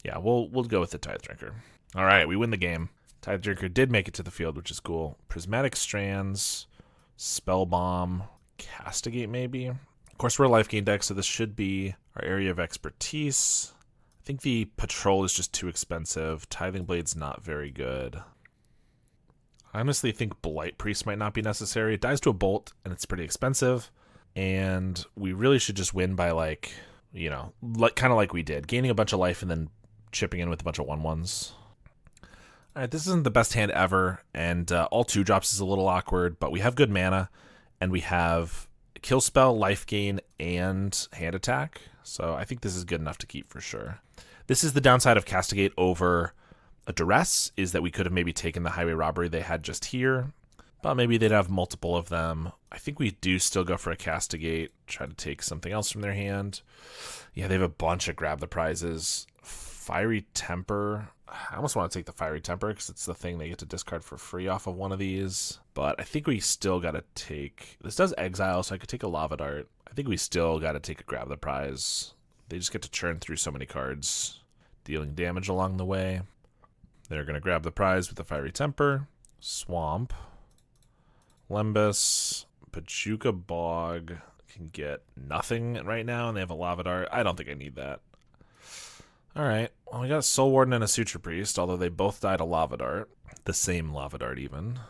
Yeah, we'll go with the Tithe Drinker. All right, we win the game. Tithe Drinker did make it to the field, which is cool. Prismatic Strands, Spell Bomb, Castigate maybe. Of course, we're a life gain deck, so this should be our area of expertise. I think the Patrol is just too expensive. Tithing Blade's not very good. I honestly think Blight Priest might not be necessary. It dies to a Bolt, and it's pretty expensive. And we really should just win by, like, you know, kind of like we did. Gaining a bunch of life and then chipping in with a bunch of 1/1s. All right, this isn't the best hand ever, and all 2-drops is a little awkward, but we have good mana, and we have Kill Spell, Life Gain, and Hand Attack. So I think this is good enough to keep for sure. This is the downside of Castigate over a Duress, is that we could have maybe taken the Highway Robbery they had just here, but maybe they'd have multiple of them. I think we do still go for a Castigate, try to take something else from their hand. Yeah, they have a bunch of Grab the Prizes. Fiery Temper. I almost want to take the Fiery Temper because it's the thing they get to discard for free off of one of these. But I think we still got to take... This does Exile, so I could take a Lava Dart. I think we still got to take a Grab the Prize. They just get to churn through so many cards, dealing damage along the way. They're going to grab the prize with the Fiery Temper. Swamp. Lembas. Pachuca Bog can get nothing right now, and they have a Lava Dart. I don't think I need that. Alright, well, we got a Soul Warden and a Suture Priest, although they both died a Lava Dart. The same Lava Dart, even.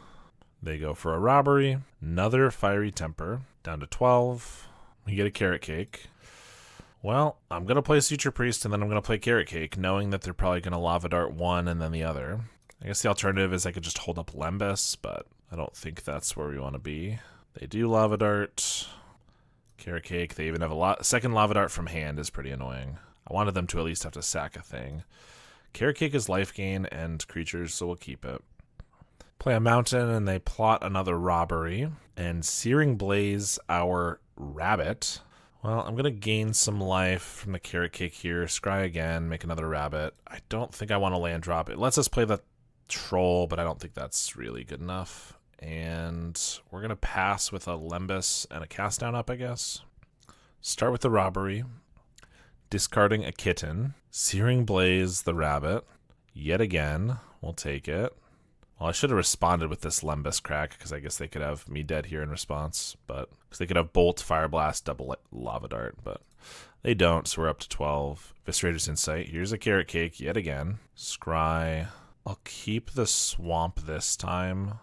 They go for a Robbery. Another Fiery Temper. Down to 12. We get a Carrot Cake. Well, I'm going to play Suture Priest, and then I'm going to play Carrot Cake, knowing that they're probably going to Lava Dart one and then the other. I guess the alternative is I could just hold up Lembas, but I don't think that's where we want to be. They do Lava Dart. Carrot Cake. They even have a second Lava Dart from hand is pretty annoying. I wanted them to at least have to sack a thing. Carrot Cake is life gain and creatures, so we'll keep it. Play a Mountain, and they plot another Robbery. And Searing Blaze our Rabbit. Well, I'm going to gain some life from the Carrot Cake here. Scry again, make another Rabbit. I don't think I want to land drop. It lets us play the Troll, but I don't think that's really good enough. And we're going to pass with a Lembas and a Cast Down up, I guess. Start with the Robbery. Discarding a Kitten. Searing Blaze the Rabbit. Yet again. We'll take it. Well, I should have responded with this Lembas crack, because I guess they could have me dead here in response. But because they could have Bolt, Fire Blast, double Lava Dart, but they don't, so we're up to 12. Viscerator's Insight. Here's a Carrot Cake yet again. Scry. I'll keep the Swamp this time.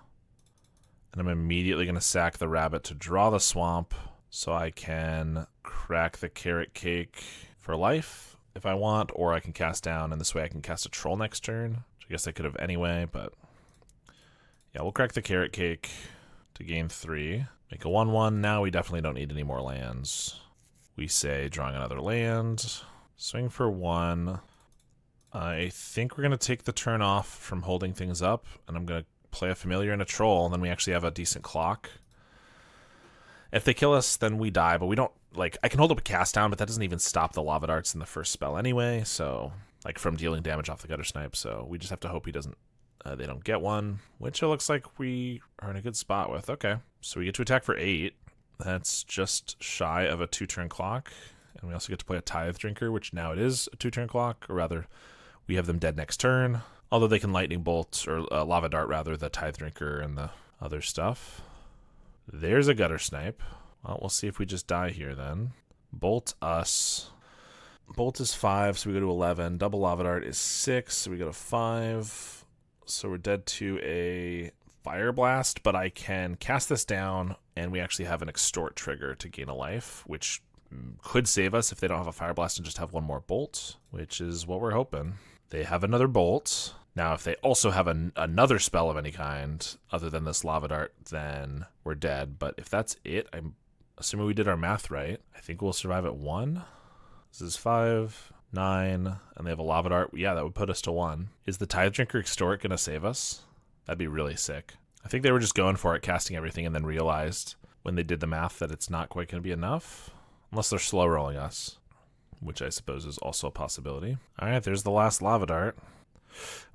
And I'm immediately going to sack the Rabbit to draw the Swamp, so I can crack the Carrot Cake for life if I want, or I can cast down, and this way I can cast a Troll next turn, which I guess I could have anyway, but yeah, we'll crack the Carrot Cake to gain 3. Make a 1/1. Now we definitely don't need any more lands. We say drawing another land. Swing for 1. I think we're going to take the turn off from holding things up, and I'm going to play a Familiar and a Troll, and then we actually have a decent clock. If they kill us, then we die, but we don't, like, I can hold up a Cast Down, but that doesn't even stop the Lava Darts in the first spell anyway, so, like, from dealing damage off the Gutter Snipe, so we just have to hope he doesn't, they don't get one, which it looks like we are in a good spot with. Okay, so we get to attack for 8. That's just shy of a 2-turn clock. And we also get to play a Tithe Drinker, which now it is a 2-turn clock, or rather, we have them dead next turn. Although they can Lightning Bolt, or Lava Dart rather, the Tithe Drinker and the other stuff. There's a Gutter Snipe. Well, we'll see if we just die here then. Bolt us. Bolt is 5, so we go to 11. Double Lava Dart is 6, so we go to 5. So we're dead to a Fire Blast, but I can cast this down, and we actually have an Extort trigger to gain a life, which could save us if they don't have a Fire Blast and just have one more Bolt, which is what we're hoping. They have another Bolt. Now, if they also have another spell of any kind, other than this Lava Dart, then we're dead. But if that's it, I'm assuming we did our math right. I think we'll survive at 1. This is 5, 9, and they have a Lava Dart. Yeah, that would put us to 1. Is the Tithe Drinker Extort going to save us? That'd be really sick. I think they were just going for it, casting everything, and then realized when they did the math that it's not quite going to be enough. Unless they're slow rolling us, which I suppose is also a possibility. All right, there's the last Lava Dart.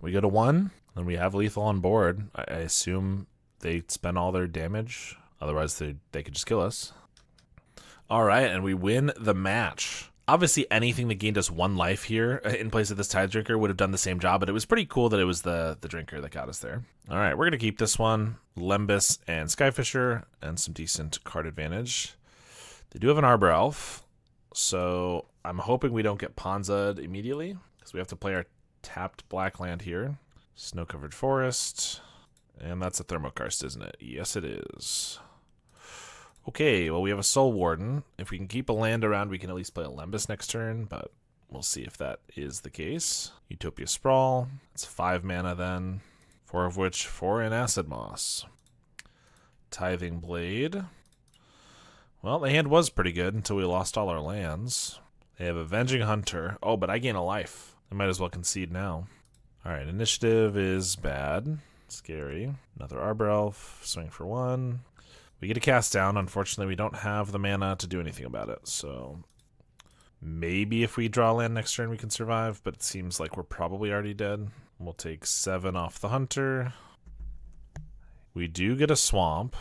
We go to 1, and we have lethal on board. I assume they spend all their damage. Otherwise, they could just kill us. All right, and we win the match. Obviously, anything that gained us 1 life here in place of this Tithe Drinker would have done the same job, but it was pretty cool that it was the Drinker that got us there. All right, we're going to keep this one. Lembas and Skyfisher, and some decent card advantage. They do have an Arbor Elf, so I'm hoping we don't get Ponza'd immediately, because we have to play our tapped black land here. Snow-covered forest, and that's a Thermokarst, isn't it? Yes, it is. Okay, well, we have a Soul Warden. If we can keep a land around, we can at least play a Lembas next turn, but we'll see if that is the case. Utopia Sprawl. It's 5 mana then, 4 of which 4 in Acid Moss. Tithing Blade. Well, the hand was pretty good until we lost all our lands. They have Avenging Hunter. Oh, but I gain a life. I might as well concede now. All right, initiative is bad. Scary. Another Arbor Elf. Swing for 1. We get a cast down. Unfortunately, we don't have the mana to do anything about it. So maybe if we draw land next turn, we can survive. But it seems like we're probably already dead. We'll take 7 off the Hunter. We do get a Swamp.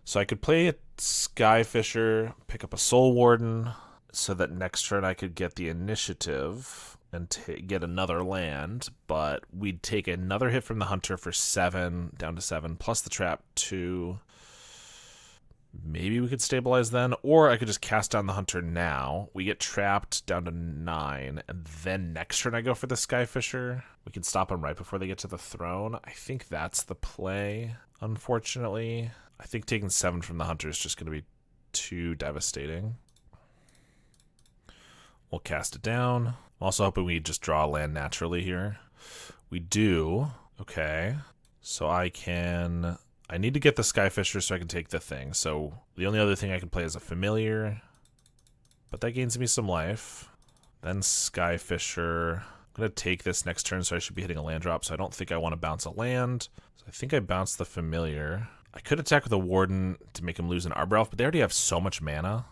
So I could play a Skyfisher, pick up a Soul Warden, so that next turn I could get the initiative and get another land, but we'd take another hit from the Hunter for 7, down to 7, plus the trap 2. Maybe we could stabilize then, or I could just cast down the Hunter now. We get trapped down to 9, and then next turn I go for the Skyfisher. We can stop them right before they get to the throne. I think that's the play, unfortunately. I think taking 7 from the Hunter is just going to be too devastating. We'll cast it down. I'm also hoping we just draw a land naturally here. We do. Okay. So I need to get the Skyfisher so I can take the thing. So the only other thing I can play is a Familiar. But that gains me some life. Then Skyfisher. I'm going to take this next turn, so I should be hitting a land drop. So I don't think I want to bounce a land. So I think I bounced the Familiar. I could attack with a Warden to make him lose an Arbor Elf, but they already have so much mana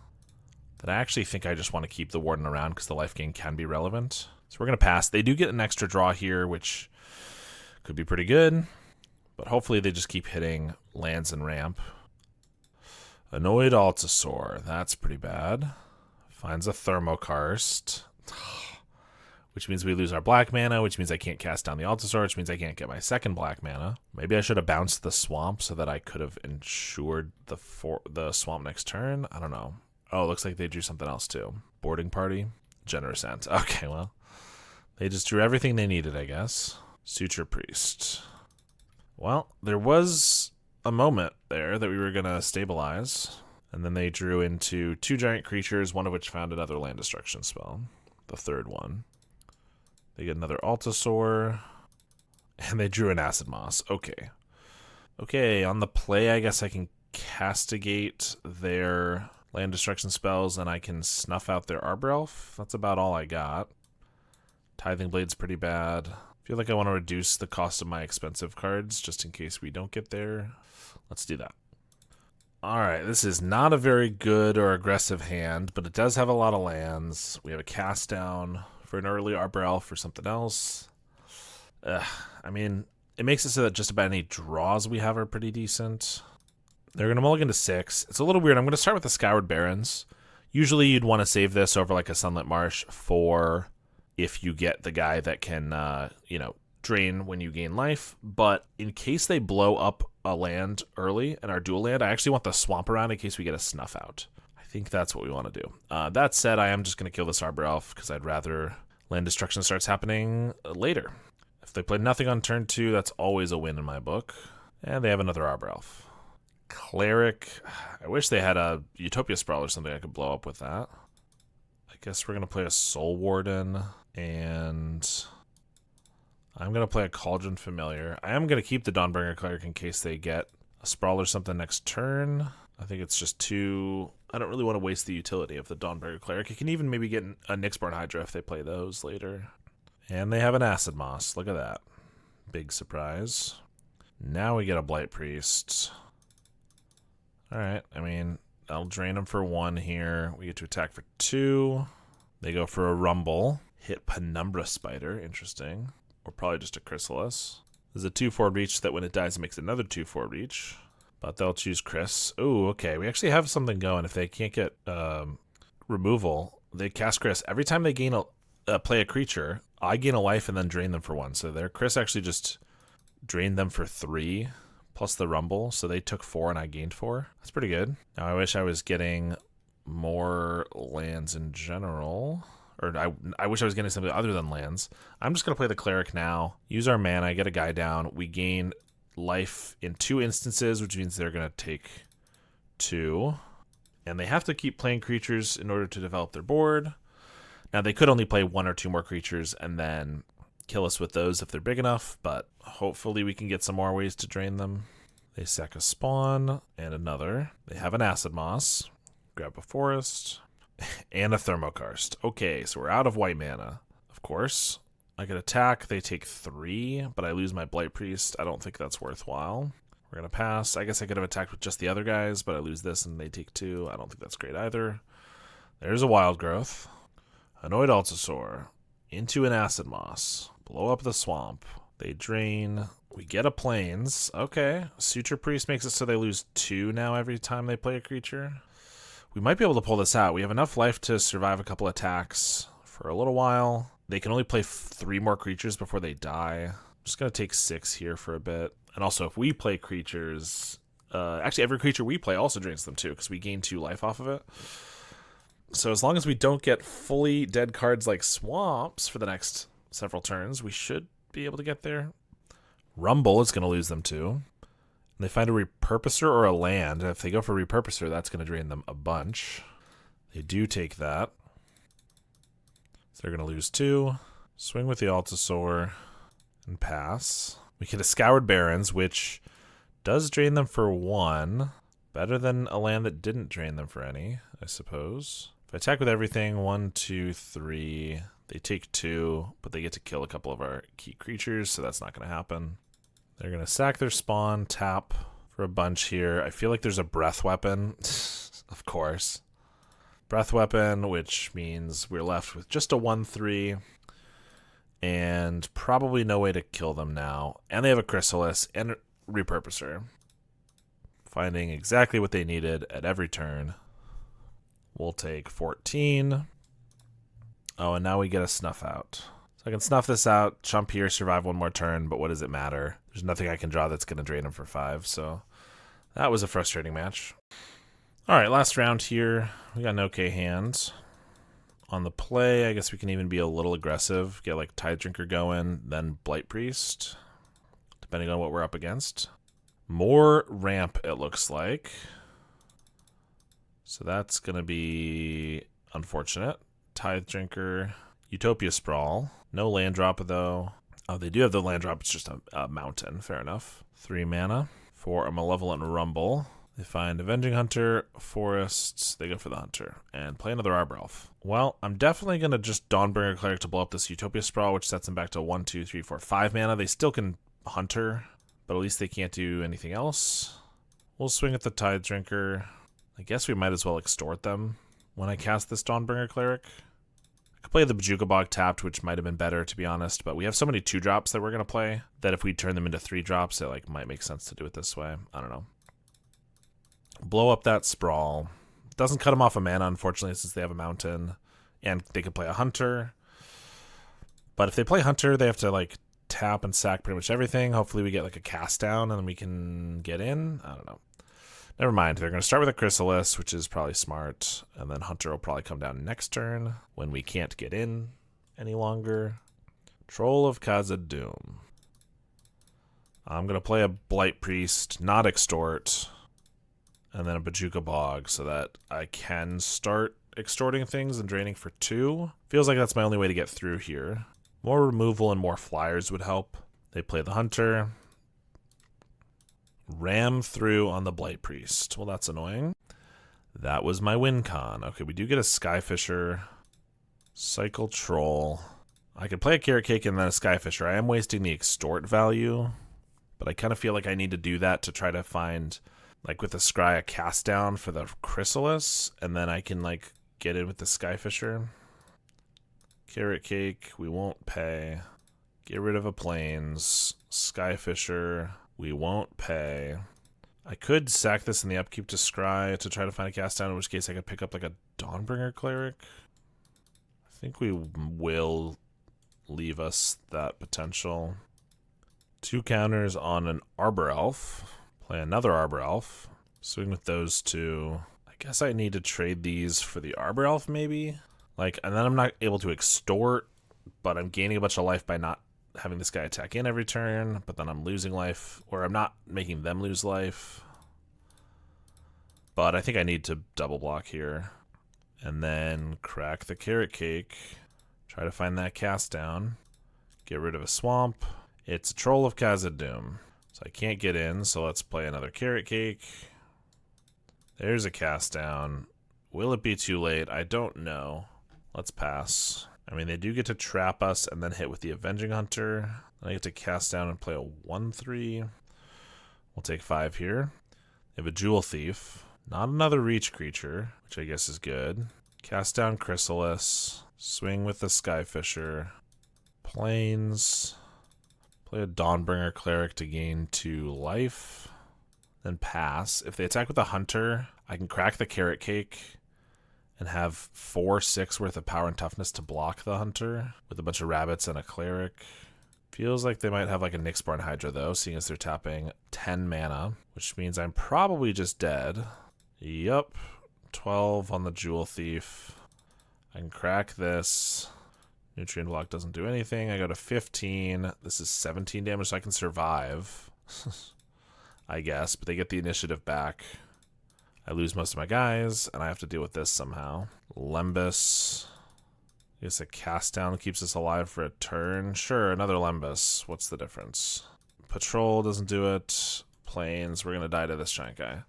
that I actually think I just want to keep the Warden around because the life gain can be relevant. So we're going to pass. They do get an extra draw here, which could be pretty good, but hopefully they just keep hitting lands and ramp. Annoyed Altasaur. That's pretty bad. Finds a Thermokarst, which means we lose our black mana, which means I can't cast down the Altasaur, which means I can't get my second black mana. Maybe I should have bounced the Swamp so that I could have ensured the Swamp next turn. I don't know. Oh, it looks like they drew something else too. Boarding Party. Generous Ant. Okay, well. They just drew everything they needed, I guess. Suture Priest. Well, there was a moment there that we were going to stabilize. And then they drew into 2 giant creatures, one of which found another land destruction spell. The third one. They get another Altasaur. And they drew an Acid Moss. Okay. Okay, on the play, I guess I can castigate their land destruction spells, and I can snuff out their Arbor Elf. That's about all I got. Tithing Blade's pretty bad. I feel like I want to reduce the cost of my expensive cards, just in case we don't get there. Let's do that. Alright, this is not a very good or aggressive hand, but it does have a lot of lands. We have a cast down for an early Arbor Elf or something else. I mean, it makes it so that just about any draws we have are pretty decent. They're going to mulligan to 6. It's a little weird. I'm going to start with the Scoured Barrens. Usually you'd want to save this over like a Sunlit Marsh for if you get the guy that can, drain when you gain life. But in case they blow up a land early in our dual land, I actually want the Swamp around in case we get a Snuff out. I think that's what we want to do. That said, I am just going to kill this Arbor Elf because I'd rather land destruction starts happening later. If they play nothing on turn 2, that's always a win in my book. And they have another Arbor Elf. Cleric. I wish they had a Utopia Sprawl or something I could blow up with that. I guess we're going to play a Soul Warden. And I'm going to play a Cauldron Familiar. I am going to keep the Dawnbringer Cleric in case they get a Sprawl or something next turn. I think it's just too... I don't really want to waste the utility of the Dawnbringer Cleric. You can even maybe get a Nyxborn Hydra if they play those later. And they have an Acid Moss. Look at that. Big surprise. Now we get a Blight Priest. Alright, I mean, I'll drain them for 1 here. We get to attack for 2. They go for a Rumble. Hit Penumbra Spider. Interesting. Or probably just a Chrysalis. There's a 2/4 reach that when it dies it makes another 2/4 reach. But they'll choose Chris. Ooh, okay. We actually have something going. If they can't get removal, they cast Chris. Every time they gain play a creature, I gain a life and then drain them for 1. So their Chris actually just drained them for 3 plus the Rumble. So they took 4 and I gained 4. That's pretty good. Now I wish I was getting more lands in general. Or I wish I was getting something other than lands. I'm just going to play the Cleric now. Use our mana, get a guy down. We gain life in 2 instances, which means they're going to take 2. And they have to keep playing creatures in order to develop their board. Now, they could only play 1 or 2 more creatures and then kill us with those if they're big enough, but hopefully we can get some more ways to drain them. They sack a Spawn and another. They have an Acid Moss. Grab a Forest. And a Thermokarst. Okay, so we're out of white mana, of course. I could attack. They take 3, but I lose my Blight Priest. I don't think that's worthwhile. We're going to pass. I guess I could have attacked with just the other guys, but I lose this and they take 2. I don't think that's great either. There's a Wild Growth. Annoyed Altasaur. Into an Acid Moss. Blow up the Swamp. They drain. We get a Plains. Okay. Suture Priest makes it so they lose 2 now every time they play a creature. We might be able to pull this out. We have enough life to survive a couple attacks for a little while. They can only play 3 more creatures before they die. I'm just going to take 6 here for a bit. And also, if we play creatures... actually, every creature we play also drains them too, because we gain 2 life off of it. So as long as we don't get fully dead cards like Swamps for the next several turns, we should be able to get there. Rumble is going to lose them too. They find a Repurposer or a land. If they go for Repurposer, that's going to drain them a bunch. They do take that. So they're going to lose 2. Swing with the Altasaur and pass. We get a Scoured Barrens, which does drain them for 1. Better than a land that didn't drain them for any, I suppose. If I attack with everything, 1, 2, 3. They take 2, but they get to kill a couple of our key creatures, so that's not going to happen. They're going to sack their Spawn, tap for a bunch here. I feel like there's a Breath Weapon, of course. Breath Weapon, which means we're left with just a 1/3 and probably no way to kill them now. And they have a Chrysalis and a Repurposer. Finding exactly what they needed at every turn. We'll take 14. Oh, and now we get a Snuff out. So I can snuff this out, chump here, survive 1 more turn, but what does it matter? There's nothing I can draw that's going to drain him for 5, so that was a frustrating match. Alright, last round here. We got an okay hand. On the play, I guess we can even be a little aggressive. Get like Tide Drinker going, then Blight Priest, depending on what we're up against. More ramp, it looks like. So that's going to be unfortunate. Tithe Drinker, Utopia Sprawl. No land drop, though. Oh, they do have the land drop. It's just a mountain. Fair enough. 3 mana for a Malevolent Rumble. They find Avenging Hunter, Forests. They go for the Hunter and play another Arbor Elf. Well, I'm definitely going to just Dawnbringer Cleric to blow up this Utopia Sprawl, which sets them back to 1, 2, 3, 4, 5 mana. They still can Hunter, but at least they can't do anything else. We'll swing at the Tide Drinker. I guess we might as well extort them when I cast this Dawnbringer Cleric. I could play the Bojuka Bog tapped, which might have been better, to be honest, but we have so many 2-drops that we're going to play that if we turn them into 3-drops, it might make sense to do it this way. I don't know. Blow up that Sprawl. Doesn't cut them off a mana, unfortunately, since they have a mountain. And they could play a Hunter. But if they play Hunter, they have to, like, tap and sack pretty much everything. Hopefully we get, like, a cast down and then we can get in. I don't know. Never mind. They're going to start with a Chrysalis, which is probably smart. And then Hunter will probably come down next turn when we can't get in any longer. Troll of Khazad-dûm. I'm going to play a Blight Priest, not Extort. And then a Bojuka Bog so that I can start extorting things and draining for 2. Feels like that's my only way to get through here. More removal and more flyers would help. They play the Hunter. Ram through on the Blight Priest. Well, that's annoying. That was my win con. Okay, we do get a Skyfisher. Cycle Troll. I could play a Carrot Cake and then a Skyfisher. I am wasting the extort value, but I kind of feel like I need to do that to try to find, like with the Scry, a cast down for the Chrysalis, and then I can like get in with the Skyfisher. Carrot Cake, we won't pay. Get rid of a Plains. Skyfisher, we won't pay. I could sack this in the upkeep to Scry to try to find a cast down, in which case I could pick up like a Dawnbringer Cleric. I think we will leave us that potential. 2 counters on an Arbor Elf. Play another Arbor Elf. Swing with those 2. I guess I need to trade these for the Arbor Elf maybe. Like, and then I'm not able to extort, but I'm gaining a bunch of life by not having this guy attack in every turn, but then I'm losing life, or I'm not making them lose life. But I think I need to double block here. And then crack the Carrot Cake. Try to find that cast down. Get rid of a swamp. It's a Troll of Khazad-dûm. So I can't get in, so let's play another Carrot Cake. There's a cast down. Will it be too late? I don't know. Let's pass. I mean, they do get to trap us and then hit with the Avenging Hunter. Then I get to cast down and play a 1/3. We'll take 5 here. They have a Jewel Thief. Not another reach creature, which I guess is good. Cast down Chrysalis. Swing with the Skyfisher. Plains. Play a Dawnbringer Cleric to gain 2 life. Then pass. If they attack with a Hunter, I can crack the Carrot Cake and have 4/6 worth of power and toughness to block the Hunter with a bunch of rabbits and a Cleric. Feels like they might have like a Nyxborn Hydra though, seeing as they're tapping 10 mana, which means I'm probably just dead. Yup. 12 on the Jewel Thief. I can crack this. Nutrient Block doesn't do anything. I go to 15. This is 17 damage, so I can survive. I guess, but they get the initiative back. I lose most of my guys, and I have to deal with this somehow. Lembas. I guess a cast down keeps us alive for a turn. Sure, another Lembas. What's the difference? Patrol doesn't do it. Plains. We're going to die to this giant guy.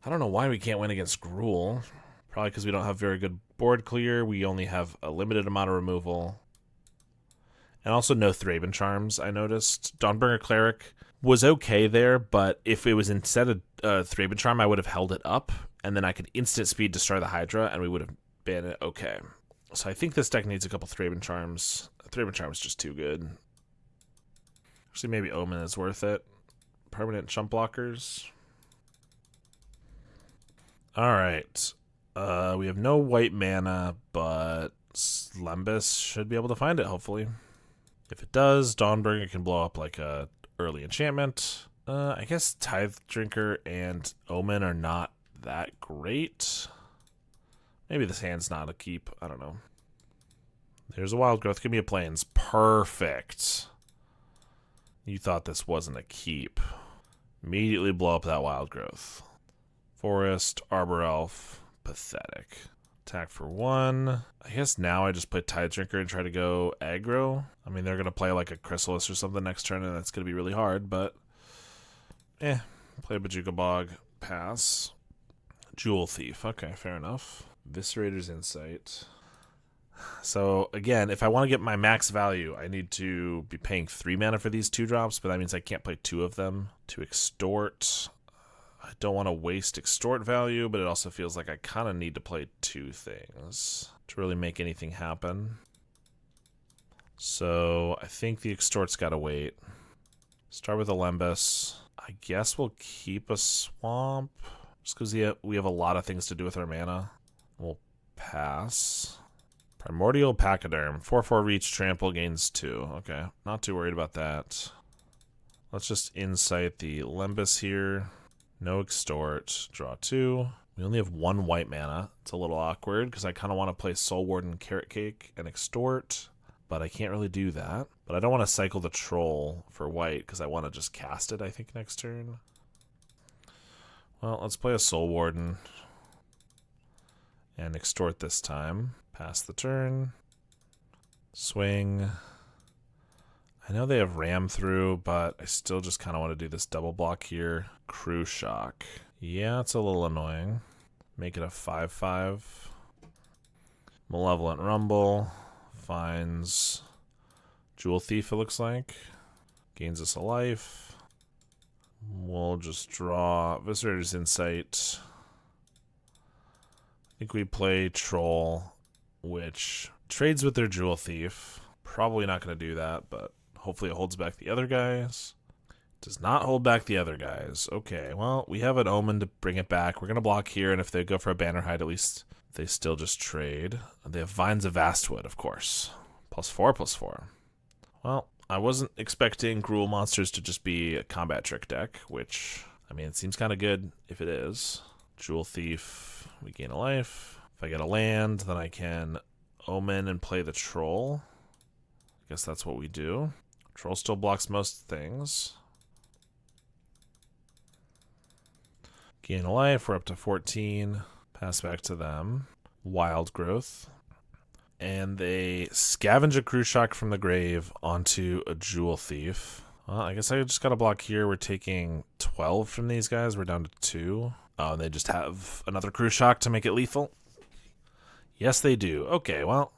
I don't know why we can't win against Gruul. Probably because we don't have very good board clear. We only have a limited amount of removal. And also no Thraben Charms, I noticed. Dawnbringer Cleric was okay there, but if it was instead of Thraben Charm, I would have held it up, and then I could instant speed destroy the Hydra, and we would have been okay. So I think this deck needs a couple Thraben Charms. Thraben Charm is just too good. Actually, maybe Omen is worth it. Permanent chump blockers. Alright. We have no white mana, but Lembas should be able to find it, hopefully. If it does, Dawnbringer can blow up like a early enchantment. I guess Tithe Drinker and Omen are not that great. Maybe this hand's not a keep. I don't know. There's a Wild Growth. Give me a Plains. Perfect. You thought this wasn't a keep. Immediately blow up that Wild Growth. Forest, Arbor Elf. Pathetic. Attack for 1. I guess now I just play Tide Drinker and try to go aggro. I mean, they're going to play like a Chrysalis or something next turn, and that's going to be really hard, but play a Bojuka Bog. Pass. Jewel Thief. Okay, fair enough. Viscerator's Insight. So, again, if I want to get my max value, I need to be paying 3 mana for these 2 drops, but that means I can't play 2 of them. To extort. I don't want to waste extort value, but it also feels like I kind of need to play 2 things to really make anything happen. So I think the extort's got to wait. Start with a Lembas. I guess we'll keep a swamp. Just because we have a lot of things to do with our mana. We'll pass. Primordial Pachyderm. 4/4 reach, trample, gains 2. Okay, not too worried about that. Let's just insight the Lembas here. No extort. Draw 2. We only have 1 white mana. It's a little awkward because I kind of want to play Soul Warden, Carrot Cake, and extort, but I can't really do that. But I don't want to cycle the Troll for white because I want to just cast it, I think, next turn. Well, let's play a Soul Warden and extort this time. Pass the turn. Swing. I know they have Ram through, but I still just kind of want to do this double block here. Crew Shock. Yeah, it's a little annoying. Make it a 5/5. Malevolent Rumble. Finds Jewel Thief, it looks like. Gains us a life. We'll just draw Viscerator's Insight. I think we play Troll, which trades with their Jewel Thief. Probably not going to do that, but hopefully it holds back the other guys. Does not hold back the other guys. Okay, well, we have an Omen to bring it back. We're going to block here, and if they go for a Banner Hide, at least they still just trade. They have Vines of Vastwood, of course. +4/+4. Well, I wasn't expecting Gruul Monsters to just be a combat trick deck, which, I mean, it seems kind of good if it is. Jewel Thief, we gain a life. If I get a land, then I can Omen and play the Troll. I guess that's what we do. Troll still blocks most things. Gain a life, we're up to 14. Pass back to them. Wild Growth. And they scavenge a Crew Shock from the grave onto a Jewel Thief. Well, I guess I just gotta block here. We're taking 12 from these guys. We're down to 2. Oh, and they just have another Crew Shock to make it lethal? Yes, they do. Okay, well,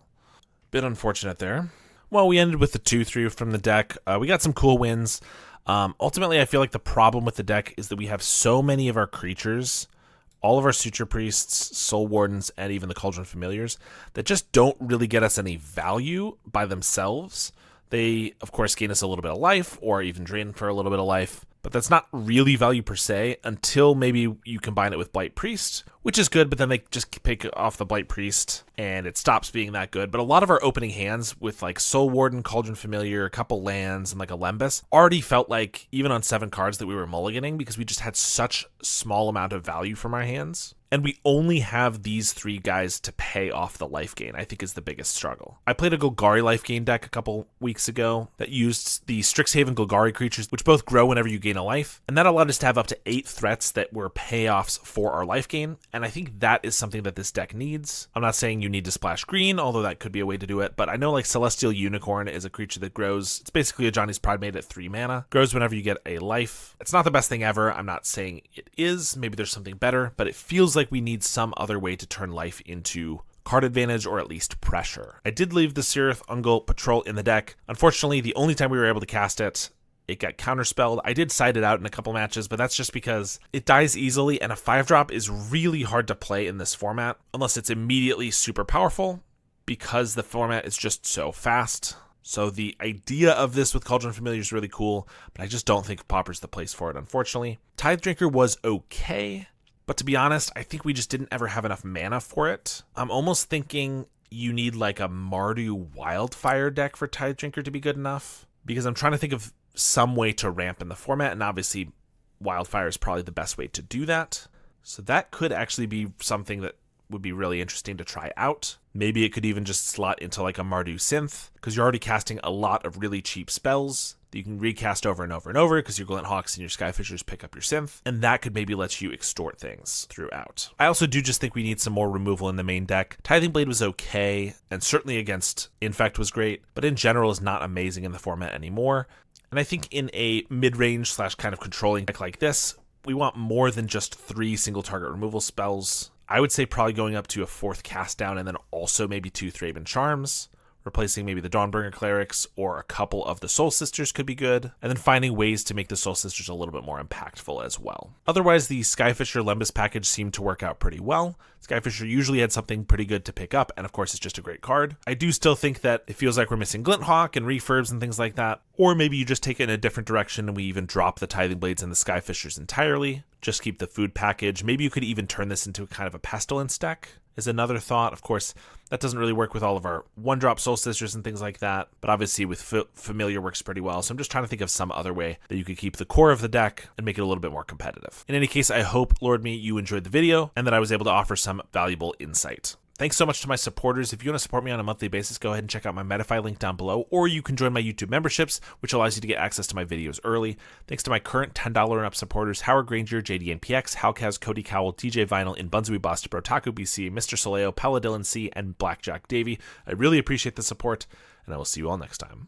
bit unfortunate there. Well, we ended with the 2/3 from the deck. We got some cool wins. Ultimately, I feel like the problem with the deck is that we have so many of our creatures, all of our Suture Priests, Soul Wardens, and even the Cauldron Familiars, that just don't really get us any value by themselves. They, of course, gain us a little bit of life, or even drain for a little bit of life, but that's not really value per se until maybe you combine it with Blight Priest, which is good, but then they just pick off the Blight Priest and it stops being that good. But a lot of our opening hands with like Soul Warden, Cauldron Familiar, a couple lands, and like a Lembas already felt like, even on 7 cards, that we were mulliganing because we just had such small amount of value from our hands. And we only have these 3 guys to pay off the life gain, I think is the biggest struggle. I played a Golgari life gain deck a couple weeks ago that used the Strixhaven Golgari creatures, which both grow whenever you gain a life. And that allowed us to have up to 8 threats that were payoffs for our life gain. And I think that is something that this deck needs. I'm not saying you need to splash green, although that could be a way to do it. But I know like Celestial Unicorn is a creature that grows. It's basically a Johnny's Pride made at 3 mana. Grows whenever you get a life. It's not the best thing ever. I'm not saying it is. Maybe there's something better. But it feels like we need some other way to turn life into card advantage or at least pressure. I did leave the Sirith Ungol Patrol in the deck. Unfortunately, the only time we were able to cast it, it got counterspelled. I did side it out in a couple matches, but that's just because it dies easily and a 5-drop is really hard to play in this format unless it's immediately super powerful because the format is just so fast. So the idea of this with Cauldron Familiar is really cool, but I just don't think Pauper's the place for it, unfortunately. Tithe Drinker was okay, but to be honest, I think we just didn't ever have enough mana for it. I'm almost thinking you need like a Mardu Wildfire deck for Tithe Drinker to be good enough, because I'm trying to think of some way to ramp in the format, and obviously Wildfire is probably the best way to do that. So that could actually be something that would be really interesting to try out. Maybe it could even just slot into like a Mardu Synth, because you're already casting a lot of really cheap spells that you can recast over and over and over because your Glint Hawks and your Skyfishers pick up your Synth, and that could maybe let you extort things throughout. I also do just think we need some more removal in the main deck. Tithing Blade was okay, and certainly against Infect was great, but in general is not amazing in the format anymore. And I think in a mid-range / kind of controlling deck like this, we want more than just 3 single target removal spells. I would say probably going up to a 4th cast down and then also maybe 2 Thraben Charms, Replacing maybe the Dawnbringer Clerics or a couple of the Soul Sisters could be good, and then finding ways to make the Soul Sisters a little bit more impactful as well. Otherwise, the Skyfisher Lembas package seemed to work out pretty well. Skyfisher usually had something pretty good to pick up, and of course it's just a great card. I do still think that it feels like we're missing Glinthawk and refurbs and things like that, or maybe you just take it in a different direction and we even drop the Tithing Blades and the Skyfishers entirely, just keep the food package. Maybe you could even turn this into kind of a Pestilence deck, is another thought. Of course, that doesn't really work with all of our one-drop Soul Sisters and things like that, but obviously with Familiar works pretty well, so I'm just trying to think of some other way that you could keep the core of the deck and make it a little bit more competitive. In any case, I hope, Lord Me, you enjoyed the video and that I was able to offer some valuable insight. Thanks so much to my supporters. If you want to support me on a monthly basis, go ahead and check out my Medify link down below, or you can join my YouTube memberships, which allows you to get access to my videos early. Thanks to my current $10 and up supporters, Howard Granger, JDNPX, Halkaz, Cody Cowell, DJ Vinyl, Inbunzui Basta, Brotaku BC, Mr. Soleo, Paladillin C, and Blackjack Davey. I really appreciate the support, and I will see you all next time.